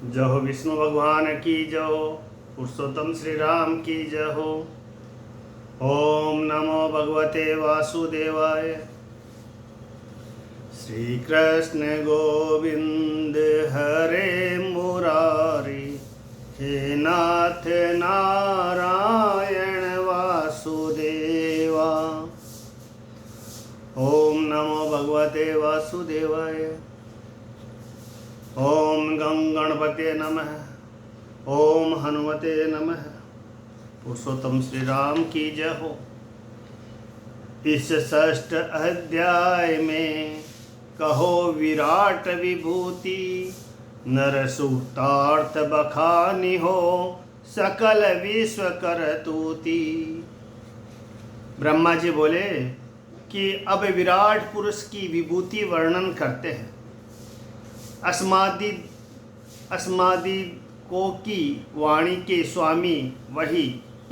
जय हो विष्णु भगवान की जय हो, पुरुषोत्तम श्री राम की जय हो। ओम नमो भगवते वासुदेवाय। श्री कृष्ण गोविंद हरे मुरारी, हे नाथ नारायण वासुदेवा। ओम नमो भगवते वासुदेवाय। ओम गं गणपते नमः। ओम हनुमते नमः। पुरुषोत्तम श्री राम की जय हो। इस षष्ठ अध्याय में कहो विराट विभूति, नर सूक्तार्थ बखानी हो सकल विश्व कर तूती। ब्रह्मा जी बोले कि अब विराट पुरुष की विभूति वर्णन करते हैं। अस्मादि को की वाणी के स्वामी वही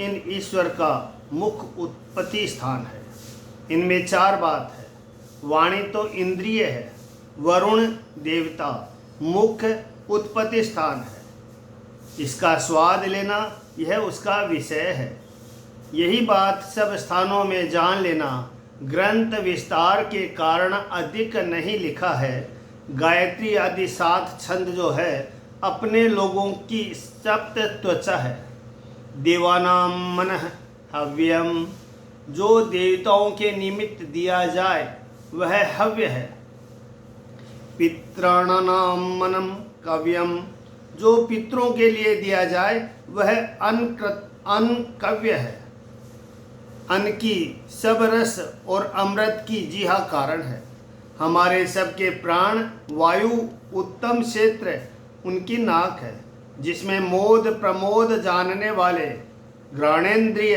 इन ईश्वर का मुख्य उत्पत्ति स्थान है। इनमें चार बात है। वाणी तो इंद्रिय है, वरुण देवता मुख्य उत्पत्ति स्थान है। इसका स्वाद लेना यह उसका विषय है। यही बात सब स्थानों में जान लेना। ग्रंथ विस्तार के कारण अधिक नहीं लिखा है। गायत्री आदि 7 छंद जो है अपने लोगों की सप्त त्वचा है। देवानाम मनः हव्यम, जो देवताओं के निमित्त दिया जाए वह हव्य है। पितॄणाम मनम कव्यम, जो पितरों के लिए दिया जाए वह अनकव्य है। अन्न की सब रस और अमृत की जिहा कारण है। हमारे सबके प्राण वायु उत्तम क्षेत्र उनकी नाक है, जिसमें मोद प्रमोद जानने वाले घ्राणेन्द्रिय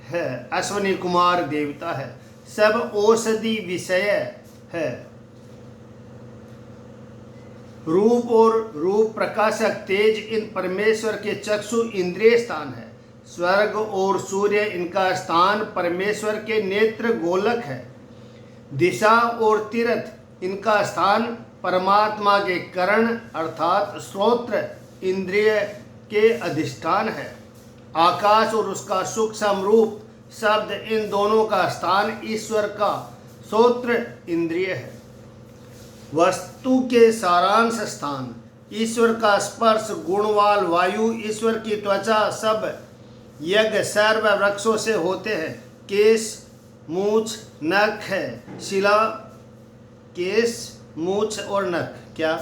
है। अश्वनी कुमार देवता है, सब औषधि विषय है। रूप और रूप प्रकाशक तेज इन परमेश्वर के चक्षु इंद्रिय स्थान है। स्वर्ग और सूर्य इनका स्थान परमेश्वर के नेत्र गोलक है। दिशा और तीर्थ इनका स्थान परमात्मा के कर्ण अर्थात श्रोत्र इंद्रिय के अधिष्ठान है। आकाश और उसका सूक्ष्म रूप शब्द इन दोनों का स्थान ईश्वर का श्रोत्र इंद्रिय है। वस्तु के सारांश स्थान ईश्वर का स्पर्श गुणवाल वायु ईश्वर की त्वचा सब यज्ञ सर्व वृक्षों से होते हैं। केश मूछ नख है। शिला केश मूछ और नख क्या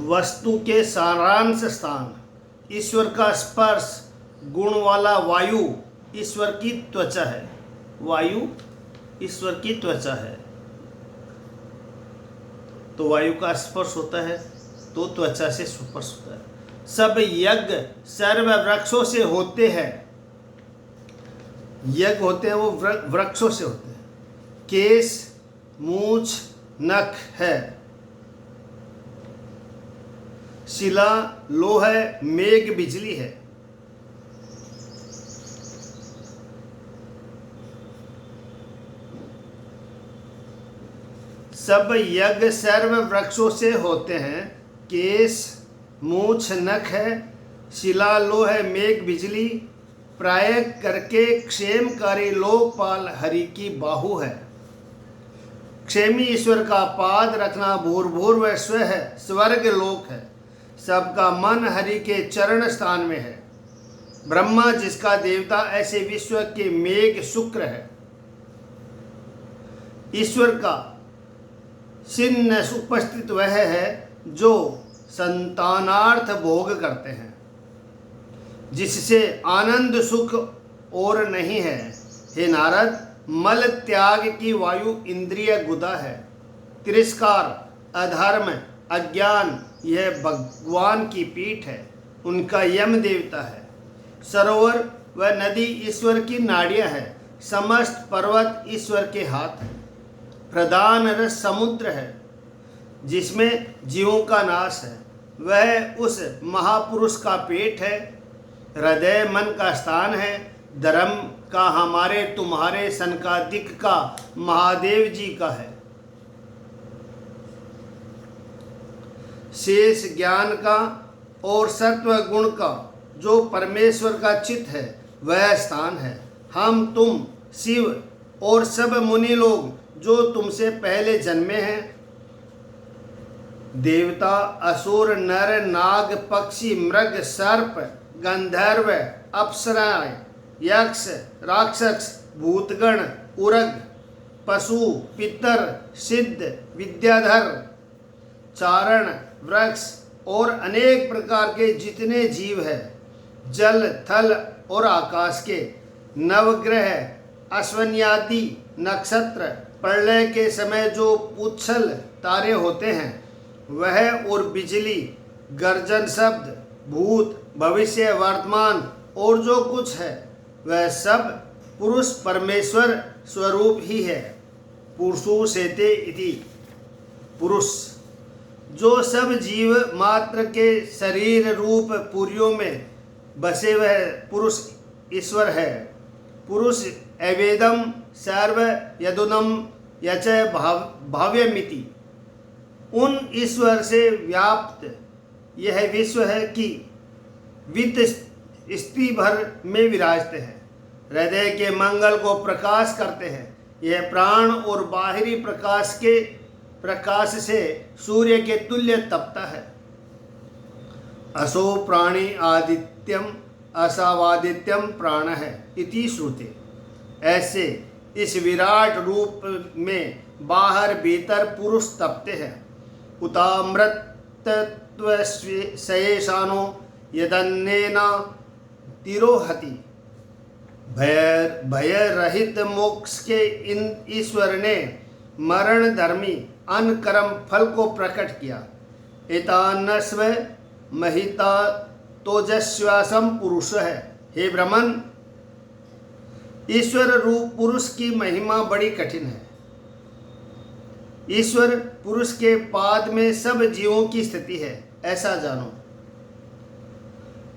वस्तु के सारांश स्थान ईश्वर का स्पर्श गुण वाला वायु ईश्वर की त्वचा है। वायु ईश्वर की त्वचा है तो वायु का स्पर्श होता है तो त्वचा से स्पर्श होता है। सब यज्ञ सर्व वृक्षों से होते हैं। यज्ञ होते हैं वो वृक्षों से होते हैं। केश मूछ नख है। शिला लोह है। मेघ बिजली है। सब यज्ञ सर्व वृक्षों से होते हैं। केश मूछ नख है। शिला लोह है। मेघ बिजली प्राय करके क्षेमकारी लोकपाल हरि की बाहु है। क्षेमी ईश्वर का पाद रखना भूर्भुव स्व है। स्वर्ग लोक है। सबका मन हरि के चरण स्थान में है। ब्रह्मा जिसका देवता ऐसे विश्व के मेघ शुक्र है। ईश्वर का चिन्ह उपस्थित वह है जो संतानार्थ भोग करते हैं, जिससे आनंद सुख और नहीं है। हे नारद, मल त्याग की वायु इंद्रिय गुदा है। तिरस्कार अधर्म अज्ञान यह भगवान की पीठ है। उनका यम देवता है। सरोवर व नदी ईश्वर की नाड़ियाँ है। समस्त पर्वत ईश्वर के हाथ है। प्रधान रस समुद्र है जिसमें जीवों का नाश है। वह उस महापुरुष का पेट है। हृदय मन का स्थान है। धर्म का हमारे तुम्हारे सनकादिक का महादेव जी का है। शेष ज्ञान का और सत्व गुण का जो परमेश्वर का चित्त है वह स्थान है। हम तुम शिव और सब मुनि लोग जो तुमसे पहले जन्मे हैं, देवता असुर नर नाग पक्षी मृग सर्प गंधर्व अप्सराएं यक्ष राक्षस भूतगण उरग पशु पितर सिद्ध विद्याधर चारण वृक्ष और अनेक प्रकार के जितने जीव हैं, जल थल और आकाश के नवग्रह अश्वन्यादि नक्षत्र प्रलय के समय जो पुच्छल तारे होते हैं वह और बिजली गर्जन शब्द भूत भविष्य वर्तमान और जो कुछ है वह सब पुरुष परमेश्वर स्वरूप ही है। पुरुषो सेते इति पुरुष जो सब जीव मात्र के शरीर रूप पुरियों में बसे वह पुरुष ईश्वर है। पुरुष अवेदम सर्व यदुनम यच भाव्यमिति उन ईश्वर से व्याप्त यह विश्व है कि वित्त स्त्री भर में विराजते हैं, हृदय के मंगल को प्रकाश करते हैं। यह प्राण और बाहरी प्रकाश के प्रकाश से सूर्य के तुल्य तपता है। असो प्राणी आदित्यम असावादित्यम प्राण है इति श्रुते। ऐसे इस विराट रूप में बाहर भीतर पुरुष तपते हैं। उतामृतत्व सयेशानो यदन्नेना तिरोहति भय रहित मोक्ष के इन ईश्वर ने मरण धर्मी अन कर्म फल को प्रकट किया। एतानस्व महिता तोजस्वासम पुरुष है। हे ब्रह्मन, ईश्वर रूप पुरुष की महिमा बड़ी कठिन है। ईश्वर पुरुष के पाद में सब जीवों की स्थिति है, ऐसा जानो।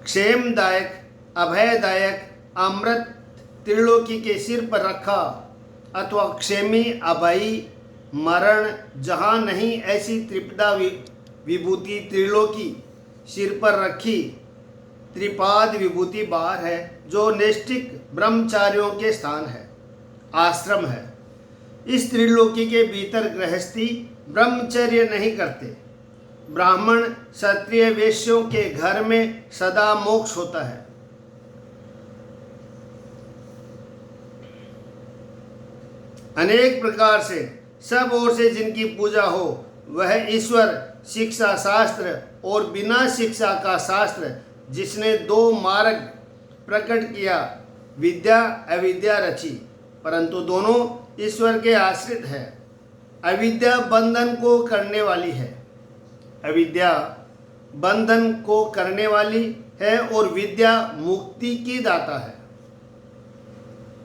क्षेमदायक अभयदायक अमृत त्रिलोकी के सिर पर रखा अथवा क्षेमी अभयी मरण जहाँ नहीं ऐसी त्रिपदा विभूति त्रिलोकी सिर पर रखी त्रिपाद विभूति बाहर है जो नैष्ठिक ब्रह्मचारियों के स्थान है, आश्रम है। इस त्रिलोकी के भीतर गृहस्थी ब्रह्मचर्य नहीं करते। ब्राह्मण क्षत्रिय वैश्यों के घर में सदा मोक्ष होता है। अनेक प्रकार से सब ओर से जिनकी पूजा हो वह ईश्वर शिक्षा शास्त्र और बिना शिक्षा का शास्त्र जिसने दो मार्ग प्रकट किया, विद्या अविद्या रची, परंतु दोनों ईश्वर के आश्रित है। अविद्या बंधन को करने वाली है, अविद्या बंधन को करने वाली है और विद्या मुक्ति की दाता है।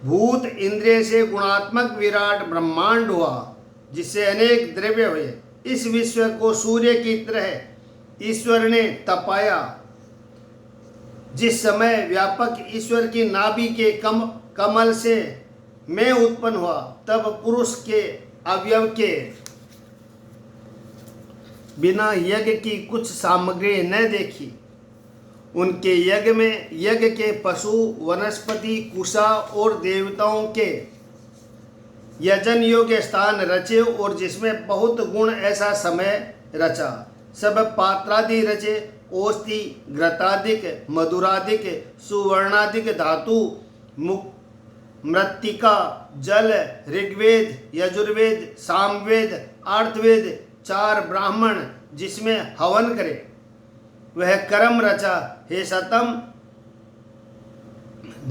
भूत इंद्रिय से गुणात्मक विराट ब्रह्मांड हुआ जिससे अनेक द्रव्य हुए। इस विश्व को सूर्य की तरह ईश्वर ने तपाया। जिस समय व्यापक ईश्वर की नाभि के कमल से मैं उत्पन्न हुआ तब पुरुष के अवयव के बिना यज्ञ की कुछ सामग्री न देखी। उनके यज्ञ में यज्ञ के पशु वनस्पति कुशा और देवताओं के यजन योग्य स्थान रचे और जिसमें बहुत गुण ऐसा समय रचा। सब पात्रादि रचे, ओस्ति घृतादिक मधुरादिक सुवर्णादिक धातु मृत्तिका जल ऋग्वेद यजुर्वेद सामवेद अर्थवेद 4 ब्राह्मण जिसमें हवन करे वह कर्म रचा। हे सतम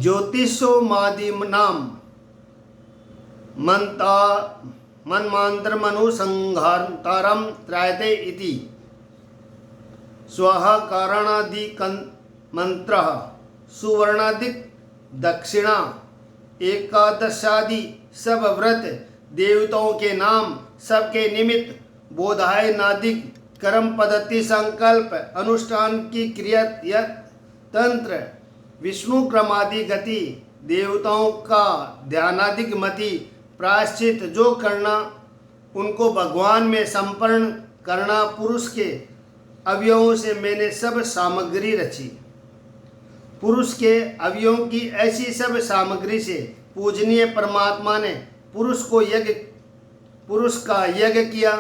ज्योतिषो मादिम नाम मन्मांतर मनु संहारम त्रायते इति स्वः कारणादि मंत्र सुवर्णादिक दक्षिणा एकादशादि सब व्रत देवताओं के नाम सबके निमित्त बोधाय नादिक कर्म पद्धति संकल्प अनुष्ठान की क्रिया तंत्र विष्णु क्रमादि गति देवताओं का ध्यानादिक मति प्रायश्चित जो करना उनको भगवान में संपन्न करना पुरुष के अवयवों से मैंने सब सामग्री रची। पुरुष के अवयवों की ऐसी सब सामग्री से पूजनीय परमात्मा ने पुरुष का यज्ञ किया।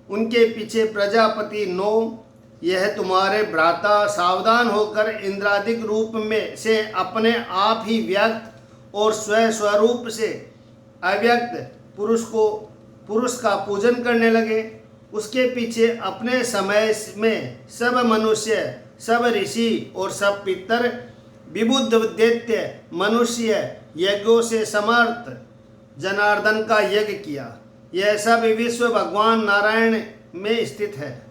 उनके पीछे प्रजापति 9, यह तुम्हारे भ्राता सावधान होकर इंद्रादिक रूप में से अपने आप ही व्यक्त और स्वरूप से अव्यक्त पुरुष का पूजन करने लगे। उसके पीछे अपने समय में सब मनुष्य, सब ऋषि और सब पितर विबुद्ध दैत्य मनुष्य यज्ञों से समर्थ जनार्दन का यज्ञ किया। यह सब विश्व भगवान नारायण में स्थित है।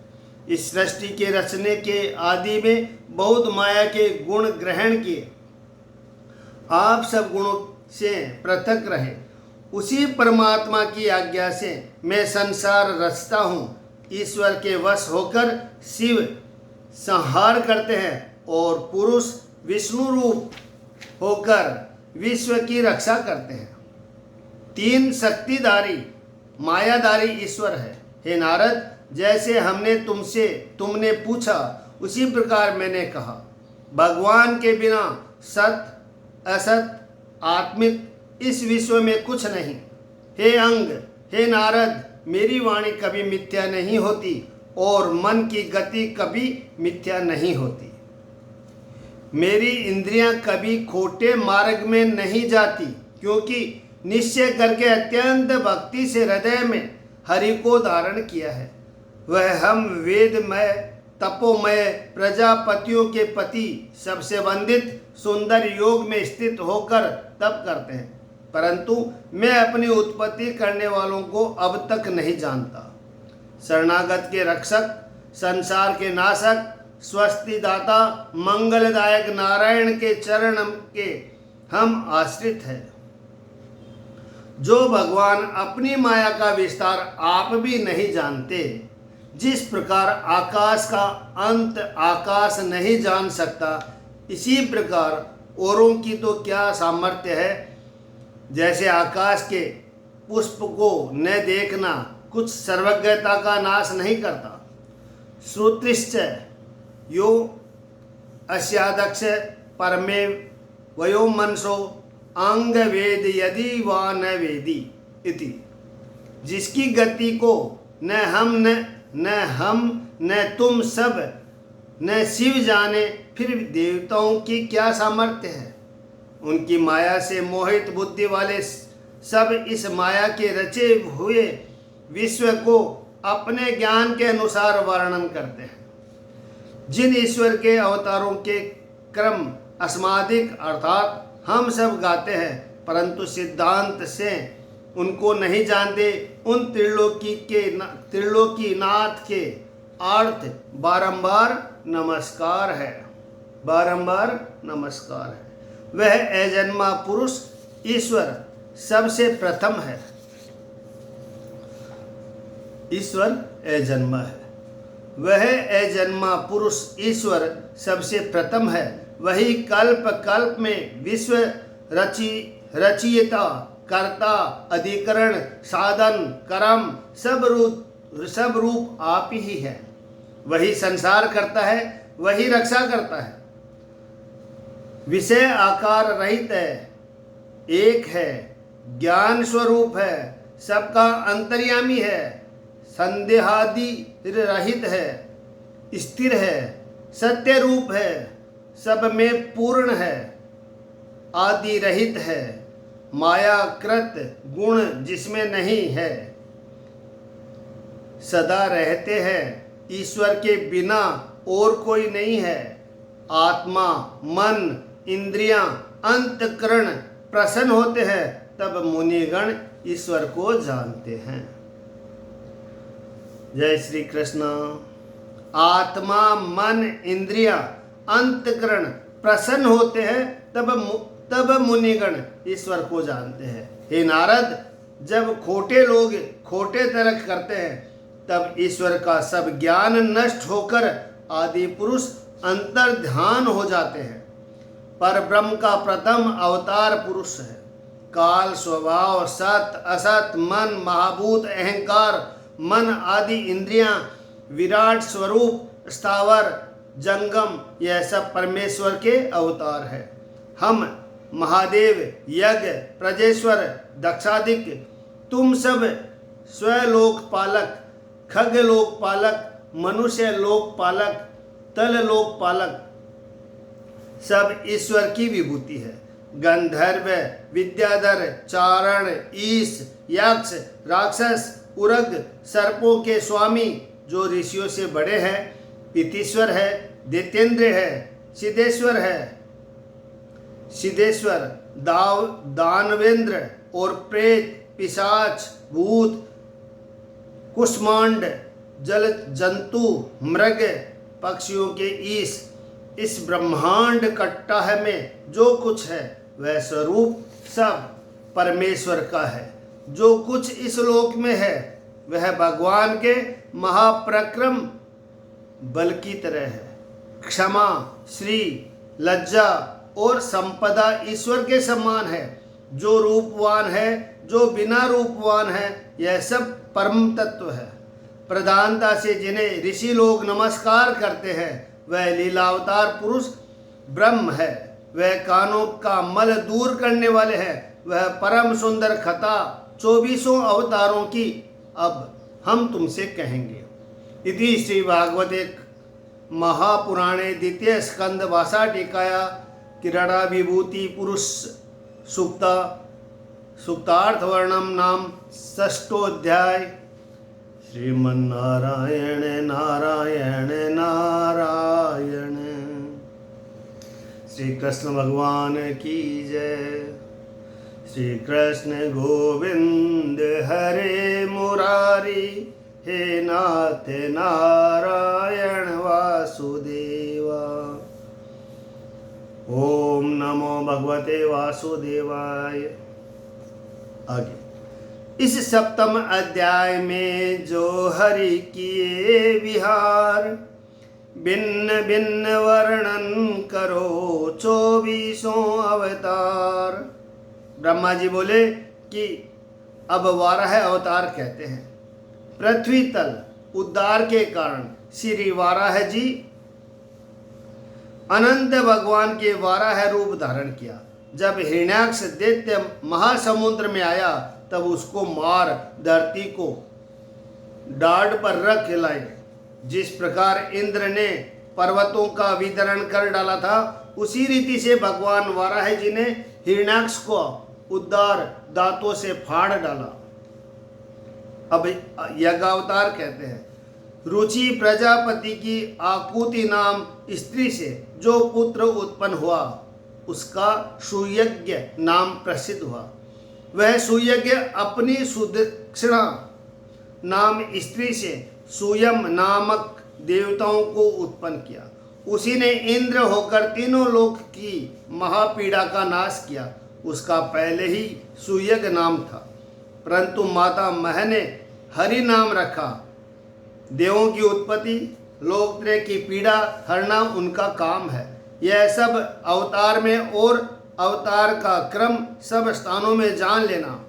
इस सृष्टि के रचने के आदि में बहुत माया के गुण ग्रहण किए। आप सब गुणों से पृथक रहे। उसी परमात्मा की आज्ञा से मैं संसार रचता हूँ। ईश्वर के वश होकर शिव संहार करते हैं और पुरुष विष्णु रूप होकर विश्व की रक्षा करते हैं। 3 शक्तिधारी मायाधारी ईश्वर है। हे नारद, जैसे तुमने पूछा उसी प्रकार मैंने कहा। भगवान के बिना सत असत आत्मिक इस विश्व में कुछ नहीं। हे अंग, हे नारद, मेरी वाणी कभी मिथ्या नहीं होती और मन की गति कभी मिथ्या नहीं होती। मेरी इंद्रियां कभी खोटे मार्ग में नहीं जाती, क्योंकि निश्चय करके अत्यंत भक्ति से हृदय में हरि को धारण किया है। वह हम वेदमय तपोमय प्रजापतियों के पति सबसे वंदित सुंदर योग में स्थित होकर तप करते हैं, परंतु मैं अपनी उत्पत्ति करने वालों को अब तक नहीं जानता। शरणागत के रक्षक, संसार के नाशक, स्वस्ति दाता, मंगलदायक नारायण के चरण के हम आश्रित हैं। जो भगवान अपनी माया का विस्तार आप भी नहीं जानते, जिस प्रकार आकाश का अंत आकाश नहीं जान सकता, इसी प्रकार औरों की तो क्या सामर्थ्य है। जैसे आकाश के पुष्प को न देखना कुछ सर्वज्ञता का नाश नहीं करता। श्रुतिश्च यो अस्यादक्ष परमे वयो मनसो अंग वेद यदि वा न वेदी इति। जिसकी गति को न हम न तुम सब न शिव जाने, फिर देवताओं की क्या सामर्थ्य है। उनकी माया से मोहित बुद्धि वाले सब इस माया के रचे हुए विश्व को अपने ज्ञान के अनुसार वर्णन करते हैं। जिन ईश्वर के अवतारों के क्रम अस्मादिक अर्थात हम सब गाते हैं, परंतु सिद्धांत से उनको नहीं जानते, उन त्रिलोकी नाथ के अर्थ बारंबार नमस्कार है, बारंबार नमस्कार है। वह अजन्मा पुरुष ईश्वर सबसे प्रथम है। ईश्वर अजन्मा है। वह अजन्मा पुरुष ईश्वर सबसे प्रथम है। वही कल्प कल्प में विश्व रचयिता, कर्ता, अधिकरण, साधन, कर्म सब रूप आप ही है। वही संसार करता है, वही रक्षा करता है। विषय आकार रहित है, एक है, ज्ञान स्वरूप है, सबका अंतर्यामी है, संदेहादि रहित है, स्थिर है, सत्य रूप है, सब में पूर्ण है, आदि रहित है, मायाकृत गुण जिसमें नहीं है, सदा रहते हैं। ईश्वर के बिना और कोई नहीं है। आत्मा, मन, इंद्रियां, अंतकरण प्रसन्न होते हैं, तब मुनिगण ईश्वर को जानते हैं। जय श्री कृष्ण। आत्मा, मन, इंद्रियां, अंतकरण प्रसन्न होते हैं, तब मुनिगण ईश्वर को जानते हैं। हे नारद, जब खोटे लोग खोटे तर्क करते हैं, तब ईश्वर का सब ज्ञान नष्ट होकर आदि पुरुष अंतर ध्यान हो जाते हैं। पर ब्रह्म का प्रथम अवतार पुरुष है। काल, स्वभाव, सत असत, मन, महाभूत, अहंकार, मन आदि इंद्रियां, विराट स्वरूप स्थावर जंगम, यह सब परमेश्वर के अवतार है। हम महादेव, यज्ञ, प्रजेश्वर, दक्षादिक, तुम सब स्वलोक पालक, खग लोक पालक, मनुष्य लोक पालक, तल लोक पालक, सब ईश्वर की विभूति है। गंधर्व, विद्याधर, चारण, ईश, यक्ष, राक्षस, उरग, सर्पों के स्वामी जो ऋषियों से बड़े हैं, पितीश्वर है, दैत्येंद्र है, सिद्धेश्वर, दानवेंद्र और प्रेत, पिशाच, भूत, कुष्मांड, जल जंतु, मृग, पक्षियों के ईश, इस ब्रह्मांड कट्टाह में जो कुछ है वह स्वरूप सब परमेश्वर का है। जो कुछ इस लोक में है वह भगवान के महाप्रक्रम बल की तरह है। क्षमा, श्री, लज्जा और संपदा ईश्वर के समान है। जो रूपवान है, जो बिना रूपवान है, यह सब परम तत्व है। प्रधानता से जिन्हें ऋषि लोग नमस्कार करते हैं वह लीलावतार पुरुष ब्रह्म है। वह कानों का मल दूर करने वाले हैं। वह परम सुंदर कथा 24 अवतारों की अब हम तुमसे कहेंगे। इति श्री भागवते महापुराणे द्वितीय स्कंद वासाटिकाया किरणा विभूति पुरुष सूक्ता सूक्तार्थवर्णम नाम षष्ठोध्याय। श्रीमन्नारायण नारायण नारायण। श्री कृष्ण भगवान की जय। श्री कृष्ण गोविंद हरे मुरारी, हे नाथ नारायण वासुदेवा। ओम नमो भगवते वासुदेवाय। आगे इस सप्तम अध्याय में जो हरि किए विहार, भिन्न भिन्न वर्णन करो 24 अवतार। ब्रह्मा जी बोले कि अब 12 अवतार कहते हैं। पृथ्वी तल उद्धार के कारण श्री वाराह जी अनंत भगवान के 12 रूप धारण किया। जब हिरण्याक्ष दैत्य महासमुद्र में आया तब उसको मार धरती को डाढ़ पर रख लाए। जिस प्रकार इंद्र ने पर्वतों का विदरण कर डाला था, उसी रीति से भगवान वाराह जी ने हिरण्याक्ष को उद्धार दांतों से फाड़ डाला। अब यज्ञावतार कहते हैं। रुचि प्रजापति की आकुति नाम स्त्री से जो पुत्र उत्पन्न हुआ उसका सुयज्ञ नाम प्रसिद्ध हुआ। वह सुयज्ञ अपनी सुदक्षिणा नाम स्त्री से सुयम नामक देवताओं को उत्पन्न किया। उसी ने इंद्र होकर तीनों लोक की महापीड़ा का नाश किया। उसका पहले ही सुयज्ञ नाम था, परंतु माता मह ने हरि नाम रखा। देवों की उत्पत्ति, लोकत्रय की पीड़ा हरना उनका काम है। यह सब अवतार में और अवतार का क्रम सब स्थानों में जान लेना।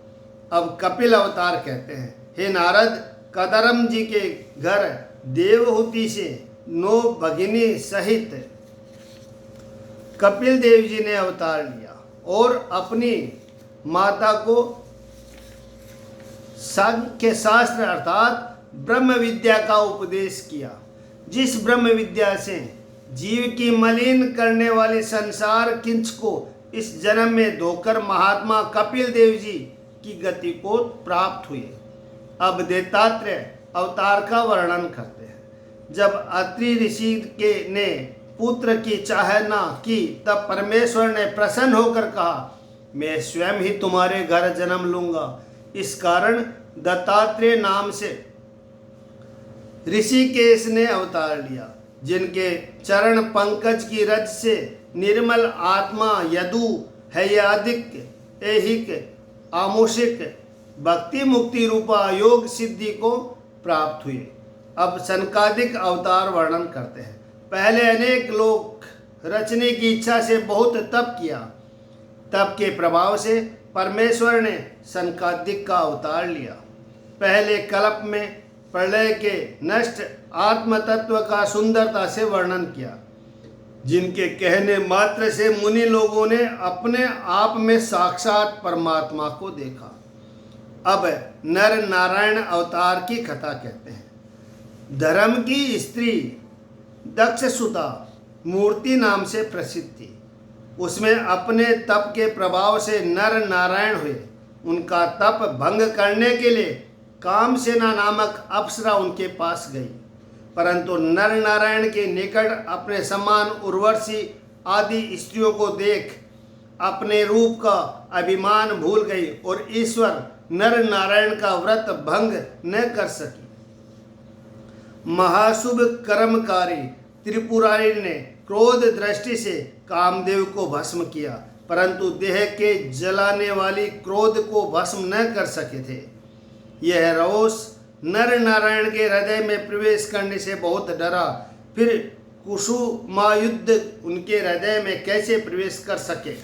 अब कपिल अवतार कहते हैं। हे नारद, कदरम जी के घर देवहूति से 9 भगिनी सहित कपिल देव जी ने अवतार लिया और अपनी माता को सांख्य शास्त्र अर्थात ब्रह्म विद्या का उपदेश किया। जिस ब्रह्म विद्या से जीव की मलिन करने वाले संसार किंच को इस जन्म में धोकर महात्मा कपिल देव जी की गति को प्राप्त हुए। अब दत्तात्रेय अवतार का वर्णन करते हैं। जब अत्रि ऋषि के ने पुत्र की चाहना की तब परमेश्वर ने प्रसन्न होकर कहा, मैं स्वयं ही तुम्हारे घर जन्म लूंगा। इस कारण दत्तात्रेय नाम से ऋषिकेश ने अवतार लिया। जिनके चरण पंकज की रज से निर्मल आत्मा यदु हयादिक ऐहिक आमुषिक भक्ति मुक्ति रूपा योग सिद्धि को प्राप्त हुए। अब सनकादिक अवतार वर्णन करते हैं। पहले अनेक लोक रचने की इच्छा से बहुत तप किया। तप के प्रभाव से परमेश्वर ने सनकादिक का अवतार लिया। पहले कल्प में प्रलय के नष्ट आत्म तत्व का सुंदरता से वर्णन किया, जिनके कहने मात्र से मुनि लोगों ने अपने आप में साक्षात परमात्मा को देखा। अब नर नारायण अवतार की कथा कहते हैं। धर्म की स्त्री दक्षसुता मूर्ति नाम से प्रसिद्ध थी। उसमें अपने तप के प्रभाव से नर नारायण हुए। उनका तप भंग करने के लिए कामसेना नामक अप्सरा उनके पास गई, परंतु नर नारायण के निकट अपने समान उर्वशी आदि स्त्रियों को देख अपने रूप का अभिमान भूल गई और ईश्वर नर नारायण का व्रत भंग न कर सकी। महाशुभ कर्मकारी त्रिपुरारी ने क्रोध दृष्टि से कामदेव को भस्म किया, परंतु देह के जलाने वाली क्रोध को भस्म न कर सके थे। यह रोष नर नारायण के हृदय में प्रवेश करने से बहुत डरा। फिर कुसुमायुद्ध उनके हृदय में कैसे प्रवेश कर सके।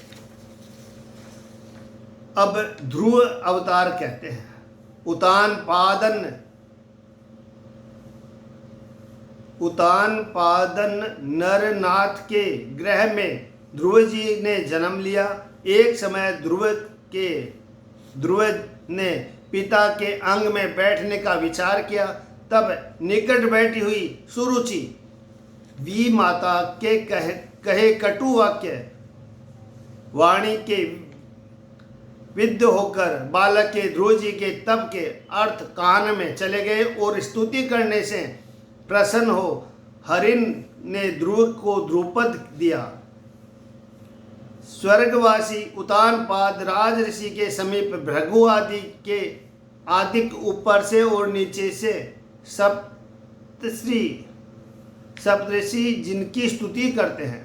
अब ध्रुव अवतार कहते हैं। उतानपादन नरनाथ के गृह में ध्रुव जी ने जन्म लिया। एक समय ध्रुव ने पिता के अंग में बैठने का विचार किया। तब निकट बैठी हुई सुरुचि वी माता के कहे कटु वाक्य वाणी के विद्ध होकर बालक के ध्रुव जी के तप के अर्थ कान में चले गए और स्तुति करने से प्रसन्न हो हरिण ने ध्रुव को ध्रुपद दिया। स्वर्गवासी उतानपाद राज ऋषि के समीप भृगु आदि के आदिक ऊपर से और नीचे से सप्तऋषि जिनकी स्तुति करते हैं।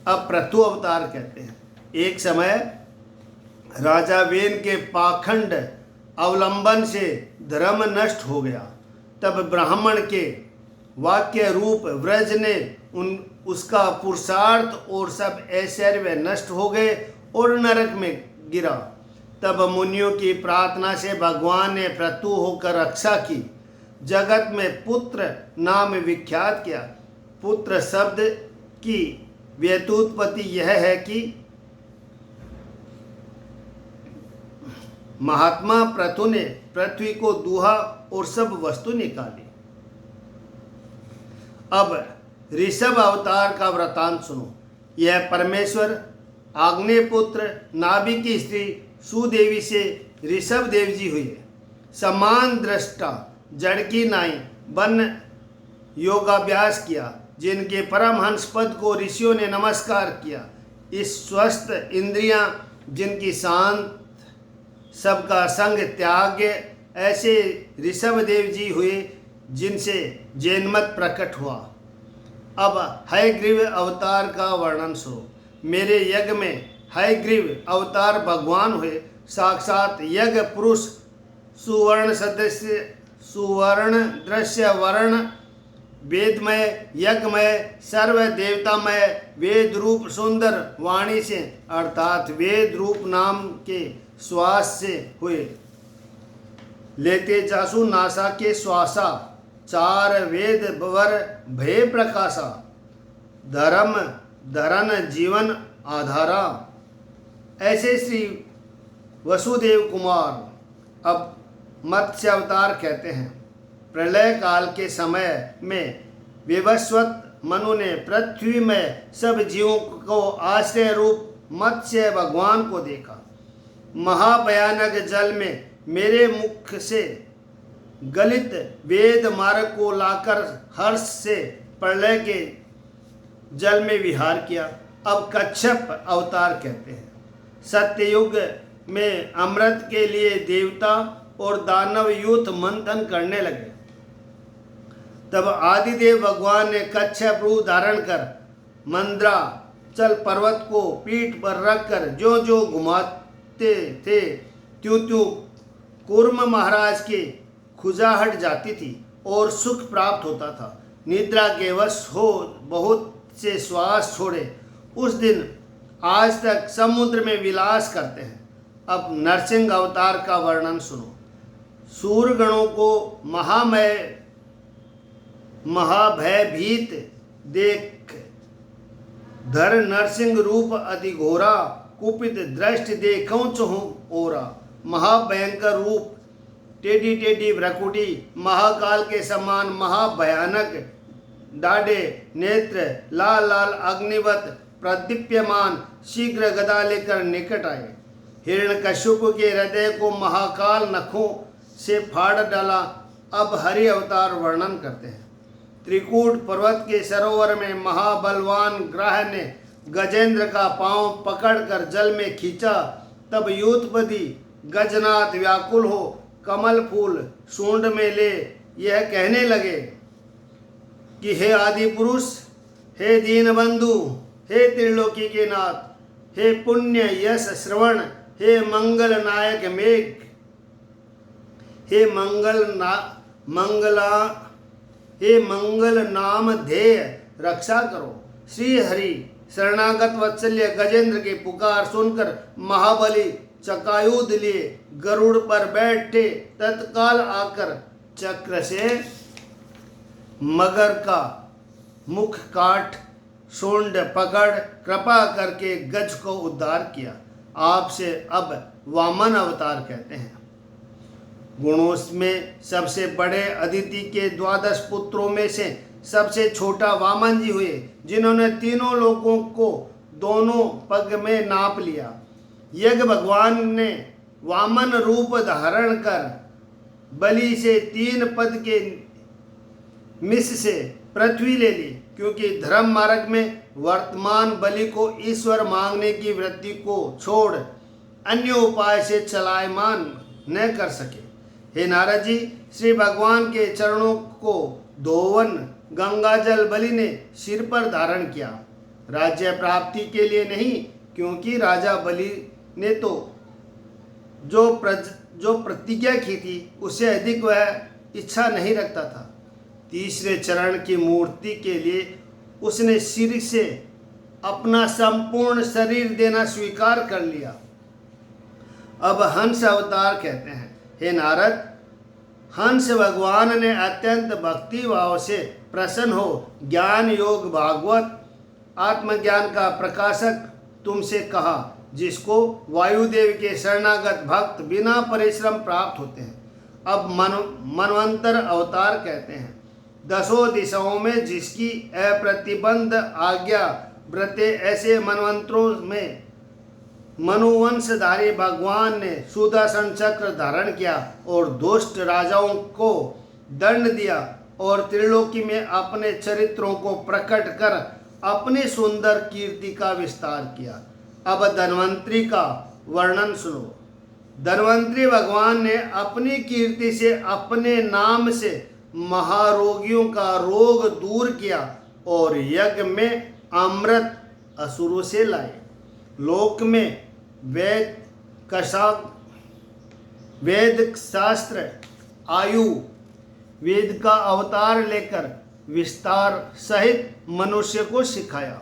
अब पृथु अवतार कहते हैं। एक समय राजा वेन के पाखंड अवलंबन से धर्म नष्ट हो गया। तब ब्राह्मण के वाक्य रूप व्रज ने उसका पुरुषार्थ और सब ऐश्वर्य नष्ट हो गए और नरक में गिरा। तब मुनियों की प्रार्थना से भगवान ने पृथु होकर रक्षा की, जगत में पुत्र नाम विख्यात किया। पुत्र शब्द की व्युत्पत्ति यह है कि महात्मा पृथु ने पृथ्वी को दूहा और सब वस्तु निकाली। अब ऋषभ अवतार का वृतांत सुनो। यह परमेश्वर आग्नेयपुत्र नाभि की स्त्री सुदेवी से ऋषभ देव जी हुए। समान दृष्टा जड़ की नाई बन योगाभ्यास किया, जिनके परमहंस पद को ऋषियों ने नमस्कार किया। इस स्वस्थ इंद्रियां जिनकी शांत सबका संग त्याग ऐसे ऋषभ देव जी हुए, जिनसे जैनमत प्रकट हुआ। अब हयग्रीव अवतार का वर्णन सुनो। मेरे यज्ञ में हयग्रीव अवतार भगवान हुए। साक्षात यज्ञ पुरुष सुवर्ण दृश्य वर्ण वेदमय यज्ञमय सर्व देवतामय वेद रूप सुंदर वाणी से अर्थात वेद रूप नाम के श्वास से हुए। लेते जासु नासा के श्वासा चार वेद वर भय प्रकाशा धर्म धरन जीवन आधारा। ऐसे श्री वसुदेव कुमार अब मत्स्य अवतार कहते हैं। प्रलय काल के समय में विवस्वत मनु ने पृथ्वी में सब जीवों को आश्रय रूप मत्स्य भगवान को देखा। महाभयानक जल में मेरे मुख से गलित वेद मार्ग को लाकर हर्ष से प्रलय के जल में विहार किया। अब कच्छप अवतार कहते हैं। सत्ययुग में अमृत के लिए देवता और दानव युद्ध मंथन करने लगे। तब आदिदेव भगवान ने कच्छप रूप धारण कर मंद्राचल पर्वत को पीठ पर रखकर जो जो घुमाते थे त्यों त्यों कूर्म महाराज की खुजाहट जाती थी और सुख प्राप्त होता था। निद्रा के वश हो बहुत से श्वास छोड़े उस दिन आज तक समुद्र में विलास करते हैं। अब नरसिंह अवतार का वर्णन सुनो। सूरगणों को महाभयभीत देख धर नरसिंह रूप अति घोरा, कुपित दृष्टि देखूं चहु ओरा। महाभयंकर रूप, टेढ़ी टेढ़ी भ्रकुटी, महाकाल के समान महाभयानक डाढ़े नेत्र, लाल लाल अग्निवत प्रदीप्यमान, शीघ्र गदा लेकर निकट आए। हिरण्यकश्यप के हृदय को महाकाल नखों से फाड़ डाला। अब हरि अवतार वर्णन करते हैं। त्रिकूट पर्वत के सरोवर में महाबलवान ग्रह ने गजेंद्र का पांव पकड़कर जल में खींचा। तब यूथपति गजनाथ व्याकुल हो कमल फूल सूंड में ले यह कहने लगे कि हे आदि पुरुष, हे दीनबंधु, हे त्रिलोकी के नाथ, हे पुण्य यश श्रवण, हे मंगल नायक मेघ, हे मंगल नाम ध्येय रक्षा करो। श्री हरि शरणागत वत्सल्य गजेंद्र की पुकार सुनकर महाबली चकायुध लिए गरुड़ पर बैठे। तत्काल आकर चक्र से मगर का मुख काट सूंड पकड़ कृपा करके गज को उद्धार किया। आपसे अब वामन अवतार कहते हैं। गुणों में सबसे बड़े अदिति के 12 पुत्रों में से सबसे छोटा वामन जी हुए, जिन्होंने तीनों लोगों को दोनों पग में नाप लिया। यज्ञ भगवान ने वामन रूप धारण कर बलि से 3 पद के मिस से पृथ्वी ले ली, क्योंकि धर्म मार्ग में वर्तमान बलि को ईश्वर मांगने की वृत्ति को छोड़ अन्य उपाय से चलायमान न कर सके। हे नारद जी, श्री भगवान के चरणों को धोवन गंगाजल बलि ने सिर पर धारण किया, राज्य प्राप्ति के लिए नहीं, क्योंकि राजा बलि ने तो जो प्रतिज्ञा की थी उससे अधिक वह इच्छा नहीं रखता था। तीसरे चरण की मूर्ति के लिए उसने सिर से अपना संपूर्ण शरीर देना स्वीकार कर लिया। अब हंस अवतार कहते हैं। हे नारद, हंस भगवान ने अत्यंत भक्ति भाव से प्रसन्न हो ज्ञान योग भागवत आत्मज्ञान का प्रकाशक तुमसे कहा, जिसको वायुदेव के शरणागत भक्त बिना परिश्रम प्राप्त होते हैं। अब मनवंतर अवतार कहते हैं। 10 दिशाओं में जिसकी अप्रतिबंध आज्ञा व्रते ऐसे मनवंतरों में मनुवंशधारी भगवान ने सुदर्शन चक्र धारण किया और दुष्ट राजाओं को दंड दिया और त्रिलोकी में अपने चरित्रों को प्रकट कर अपनी सुंदर कीर्ति का विस्तार किया। अब धन्वंतरी का वर्णन सुनो। धन्वंतरी भगवान ने अपनी कीर्ति से अपने नाम से महारोगियों का रोग दूर किया और यज्ञ में अमृत असुरों से लाए। लोक में वेद शास्त्र आयु वेद का अवतार लेकर विस्तार सहित मनुष्य को सिखाया।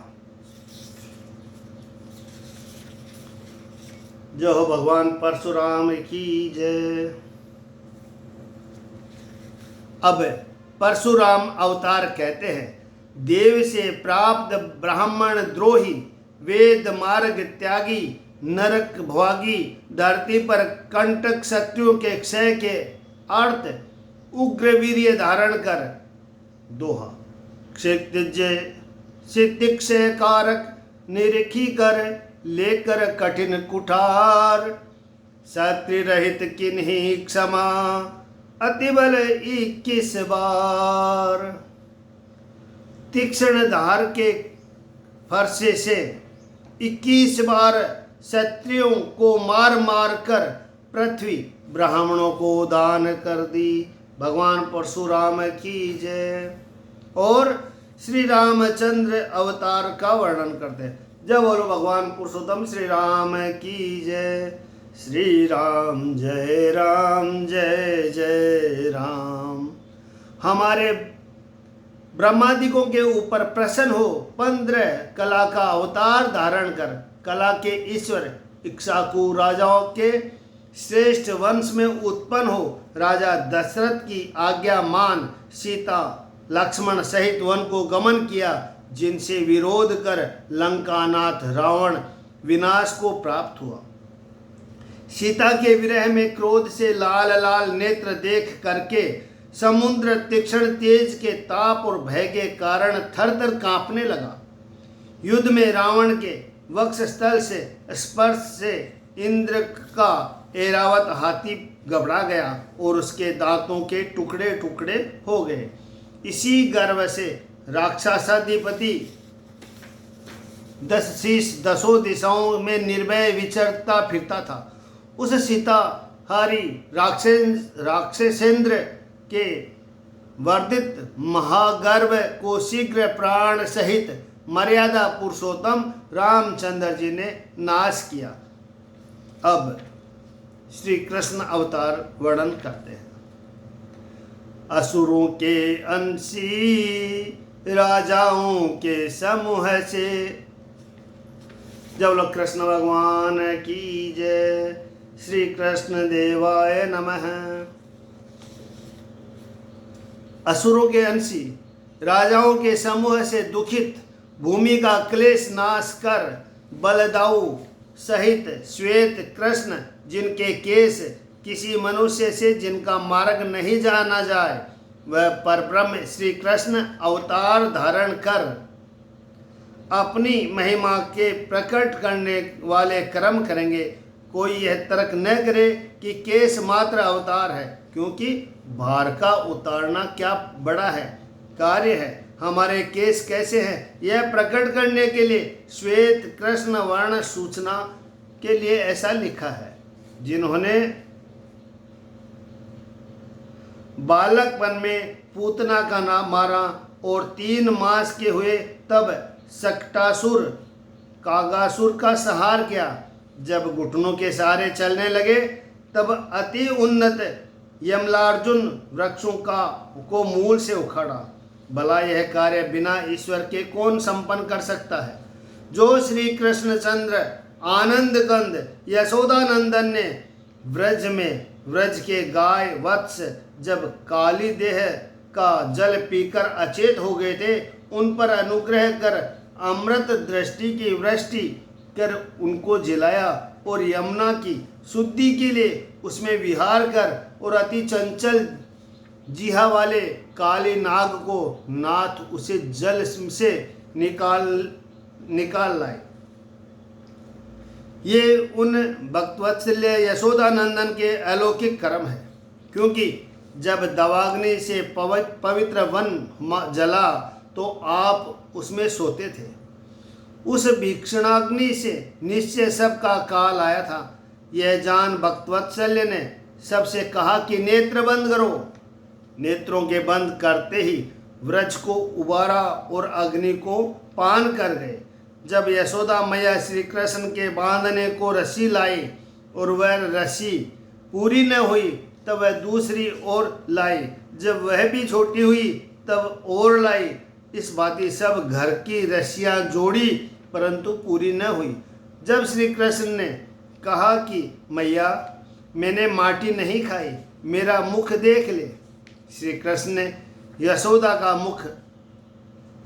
जो हो भगवान परशुराम की जय। अब परशुराम अवतार कहते हैं। देव से प्राप्त ब्राह्मण द्रोही, वेद मार्ग त्यागी, नरक भागी, धरती पर कंटक शत्रुओं के क्षय के अर्थ उग्र वीर्य धारण कर दोहा क्षय कारक निरखी कर लेकर कठिन कुठार, सत्य रहित किन्हीं क्षमा अतिबल 21 बार। तीक्ष्ण धार के फरसे से 21 बार क्षत्रियों को मार मार कर पृथ्वी ब्राह्मणों को दान कर दी। भगवान परशुराम की जय। और श्री रामचंद्र अवतार का वर्णन करते हैं। जय बोलो भगवान पुरुषोत्तम श्री राम की जय। श्री राम जय जय राम। हमारे ब्रह्मादिकों के ऊपर प्रसन्न हो 15 कला का अवतार धारण कर कला के ईश्वर इक्ष्वाकु राजाओं के श्रेष्ठ वंश में उत्पन्न हो राजा दशरथ की आज्ञा मान सीता लक्ष्मण सहित वन को गमन किया, जिनसे विरोध कर लंकानाथ रावण विनाश को प्राप्त हुआ। सीता के विरह में क्रोध से लाल लाल नेत्र देख करके समुद्र तीक्ष्ण तेज के ताप और भय के कारण थर थर कांपने लगा। युद्ध में रावण के वक्षस्थल से स्पर्श से इंद्र का ऐरावत हाथी घबरा गया और उसके दांतों के टुकड़े टुकड़े हो गए। इसी गर्व से राक्षसाधिपति दस शीश दसों दिशाओं में निर्भय विचरता फिरता था। उस सीताहारी राक्षसेंद्र के वर्धित महागर्व को शीघ्र प्राण सहित मर्यादा पुरुषोत्तम रामचंद्र जी ने नाश किया। अब श्री कृष्ण अवतार वर्णन करते हैं। असुरों के अंशी राजाओं के समूह से, जब लोग कृष्ण भगवान की जय। श्री कृष्ण देवाय नमः। असुरों के अंशी राजाओं के समूह से दुखित भूमि का क्लेश नाश कर बलदाऊ सहित श्वेत कृष्ण, जिनके केस किसी मनुष्य से जिनका मार्ग नहीं जाना जाए, वह परब्रह्म श्री कृष्ण अवतार धारण कर अपनी महिमा के प्रकट करने वाले कर्म करेंगे। कोई यह तर्क न करे कि केस मात्र अवतार है, क्योंकि भार का उतारना क्या बड़ा है कार्य है। हमारे केस कैसे हैं यह प्रकट करने के लिए श्वेत कृष्ण वर्ण सूचना के लिए ऐसा लिखा है। जिन्होंने बालकपन में पूतना का नाम मारा और 3 मास के हुए तब सक्टासुर कागासुर का संहार किया। जब घुटनों के सहारे चलने लगे तब अति उन्नत यमलार्जुन वृक्षों को मूल से उखाड़ा। भला यह कार्य बिना ईश्वर के कौन संपन्न कर सकता है। जो श्री कृष्णचंद्र आनंद कंद यशोदानंदन ने व्रज के गाय वत्स जब काली देह का जल पीकर अचेत हो गए थे, उन पर अनुग्रह कर अमृत दृष्टि की वृष्टि कर उनको जिलाया और यमुना की शुद्धि के लिए उसमें विहार कर और अति चंचल जिहा वाले काली नाग को नाथ उसे जल से निकाल लाए। ये उन भक्तवत्सल्य यशोदानंदन के अलौकिक कर्म है, क्योंकि जब दवाग्नि से पवित्र वन जला तो आप उसमें सोते थे। उस भीषणाग्नि से निश्चय सबका काल आया था। यह जान भक्तवत्सल्य ने सबसे कहा कि नेत्र बंद करो। नेत्रों के बंद करते ही व्रज को उबारा और अग्नि को पान कर गए। जब यशोदा मैया श्री कृष्ण के बांधने को रस्सी लाई और वह रस्सी पूरी न हुई तब वह दूसरी ओर लाई। जब वह भी छोटी हुई तब और लाई। इस भांति सब घर की रस्सियाँ जोड़ी परंतु पूरी न हुई। जब श्री कृष्ण ने कहा कि मैया मैंने माटी नहीं खाई, मेरा मुख देख ले, श्री कृष्ण ने यशोदा का मुख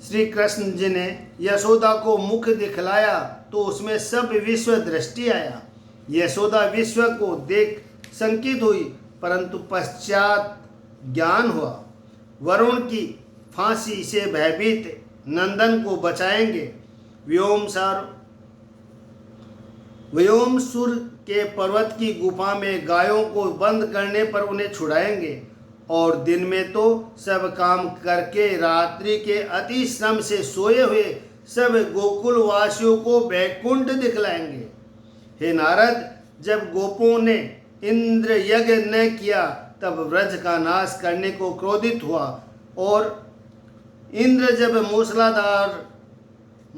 श्री कृष्ण जी ने यशोदा को मुख दिखलाया तो उसमें सब विश्व दृष्टि आया। यशोदा विश्व को देख संकित हुई, परंतु पश्चात ज्ञान हुआ। वरुण की फांसी से भयभीत नंदन को बचाएंगे। व्योमसुर के पर्वत की गुफा में गायों को बंद करने पर उन्हें छुड़ाएंगे और दिन में तो सब काम करके रात्रि के अति श्रम से सोए हुए सब गोकुल वासियों को वैकुंठ दिखलाएंगे। हे नारद, जब गोपों ने इंद्र यज्ञ न किया तब व्रज का नाश करने को क्रोधित हुआ और इंद्र जब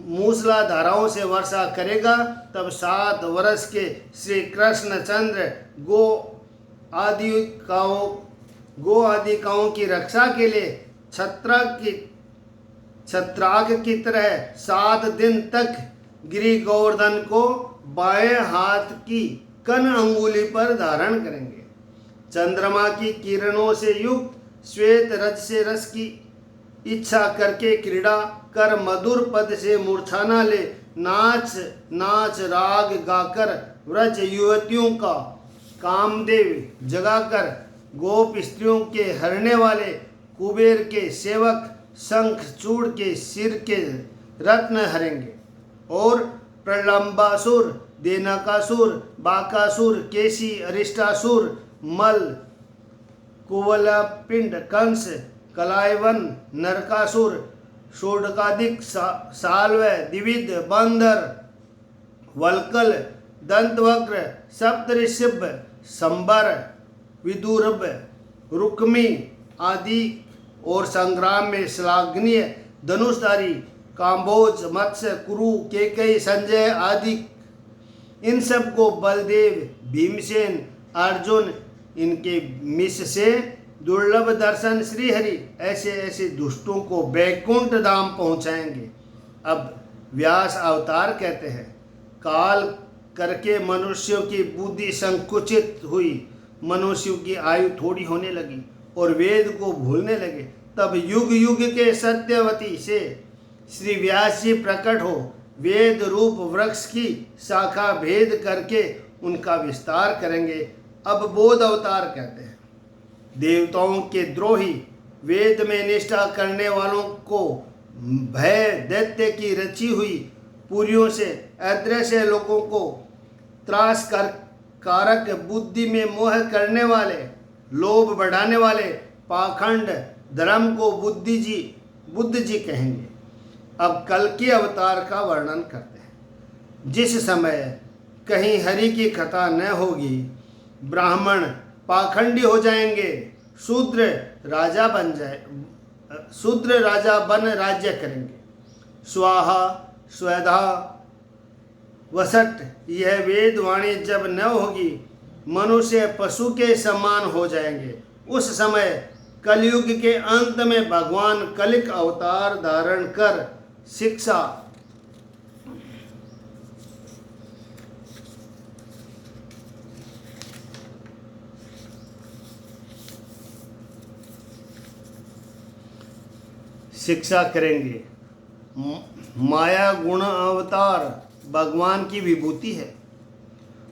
मूसलाधाराओं से वर्षा करेगा तब 7 वर्ष के श्री कृष्णचंद्र गो आदि काओं की रक्षा के लिए छत्राक की तरह 7 दिन तक गिरि गोवर्धन को बाएं हाथ की कन अंगुली पर धारण करेंगे। चंद्रमा की किरणों से युक्त श्वेत रज से रस की इच्छा करके क्रीड़ा कर मधुर पद से मूर्छा न ले, नाच नाच राग गाकर व्रज युवतियों का कामदेव जगाकर गोप स्त्रियों के हरने वाले कुबेर के सेवक शंख चूड़ के सिर के रत्न हरेंगे। और प्रलंबासुर, देनकासुर, बाकासुर, केसी, अरिष्टासुर, मल, कुवलपिंड, कंस, कलायवन, नरकासुर, षोडकादिक, साल्व, द्विविध, बंदर, वल्कल, दंतवक्र, सप्तऋषभ, संबर, विदुरभ, रुक्मी आदि और संग्राम में श्लाघनीय धनुषधारी काम्बोज, मत्स्य, कुरु, केकई, संजय आदि, इन सब को बलदेव, भीमसेन, अर्जुन, इनके मिस से दुर्लभ दर्शन श्रीहरि ऐसे ऐसे दुष्टों को बैकुंठ धाम पहुंचाएंगे। अब व्यास अवतार कहते हैं, काल करके मनुष्यों की बुद्धि संकुचित हुई, मनुष्यों की आयु थोड़ी होने लगी और वेद को भूलने लगे। तब युग युग के सत्यवती से श्री व्यास जी प्रकट हो वेद रूप वृक्ष की शाखा भेद करके उनका विस्तार करेंगे। अब बोध अवतार कहते हैं, देवताओं के द्रोही, वेद में निष्ठा करने वालों को भय दैत्य की रची हुई पुरियों से अदृश्य लोगों को त्रास कर कारक, बुद्धि में मोह करने वाले, लोभ बढ़ाने वाले, पाखंड धर्म को बुद्ध जी कहेंगे। अब कल के अवतार का वर्णन करते हैं। जिस समय कहीं हरि की कथा न होगी, ब्राह्मण पाखंडी हो जाएंगे, शूद्र राजा बन राज्य करेंगे। स्वाहा स्वधा वसट, यह वेद वाणी जब न होगी, मनुष्य पशु के समान हो जाएंगे। उस समय कलयुग के अंत में भगवान कलिक अवतार धारण कर शिक्षा करेंगे। माया गुण अवतार भगवान की विभूति है।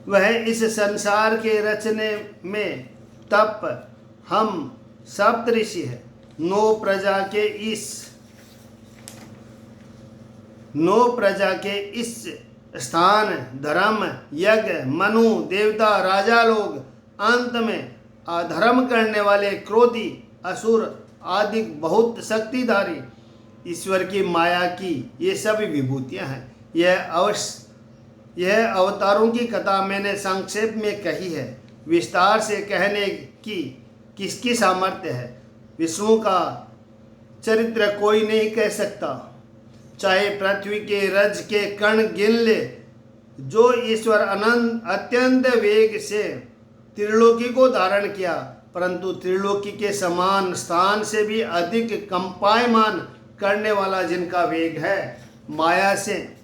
वह इस संसार के रचने में तप हम सप्तऋषि है। नौ प्रजा के इस स्थान धर्म यज्ञ मनु देवता राजा लोग, अंत में अधर्म करने वाले क्रोधी असुर आदि बहुत शक्तिधारी ईश्वर की माया की ये सभी विभूतियां हैं। यह अवतारों की कथा मैंने संक्षेप में कही है। विस्तार से कहने की किसकी सामर्थ्य है? विष्णु का चरित्र कोई नहीं कह सकता। चाहे पृथ्वी के रज के कण गिन ले, जो ईश्वर अनंत अत्यंत वेग से त्रिलोकी को धारण किया, परंतु त्रिलोकी के समान स्थान से भी अधिक कंपायमान करने वाला जिनका वेग है, माया से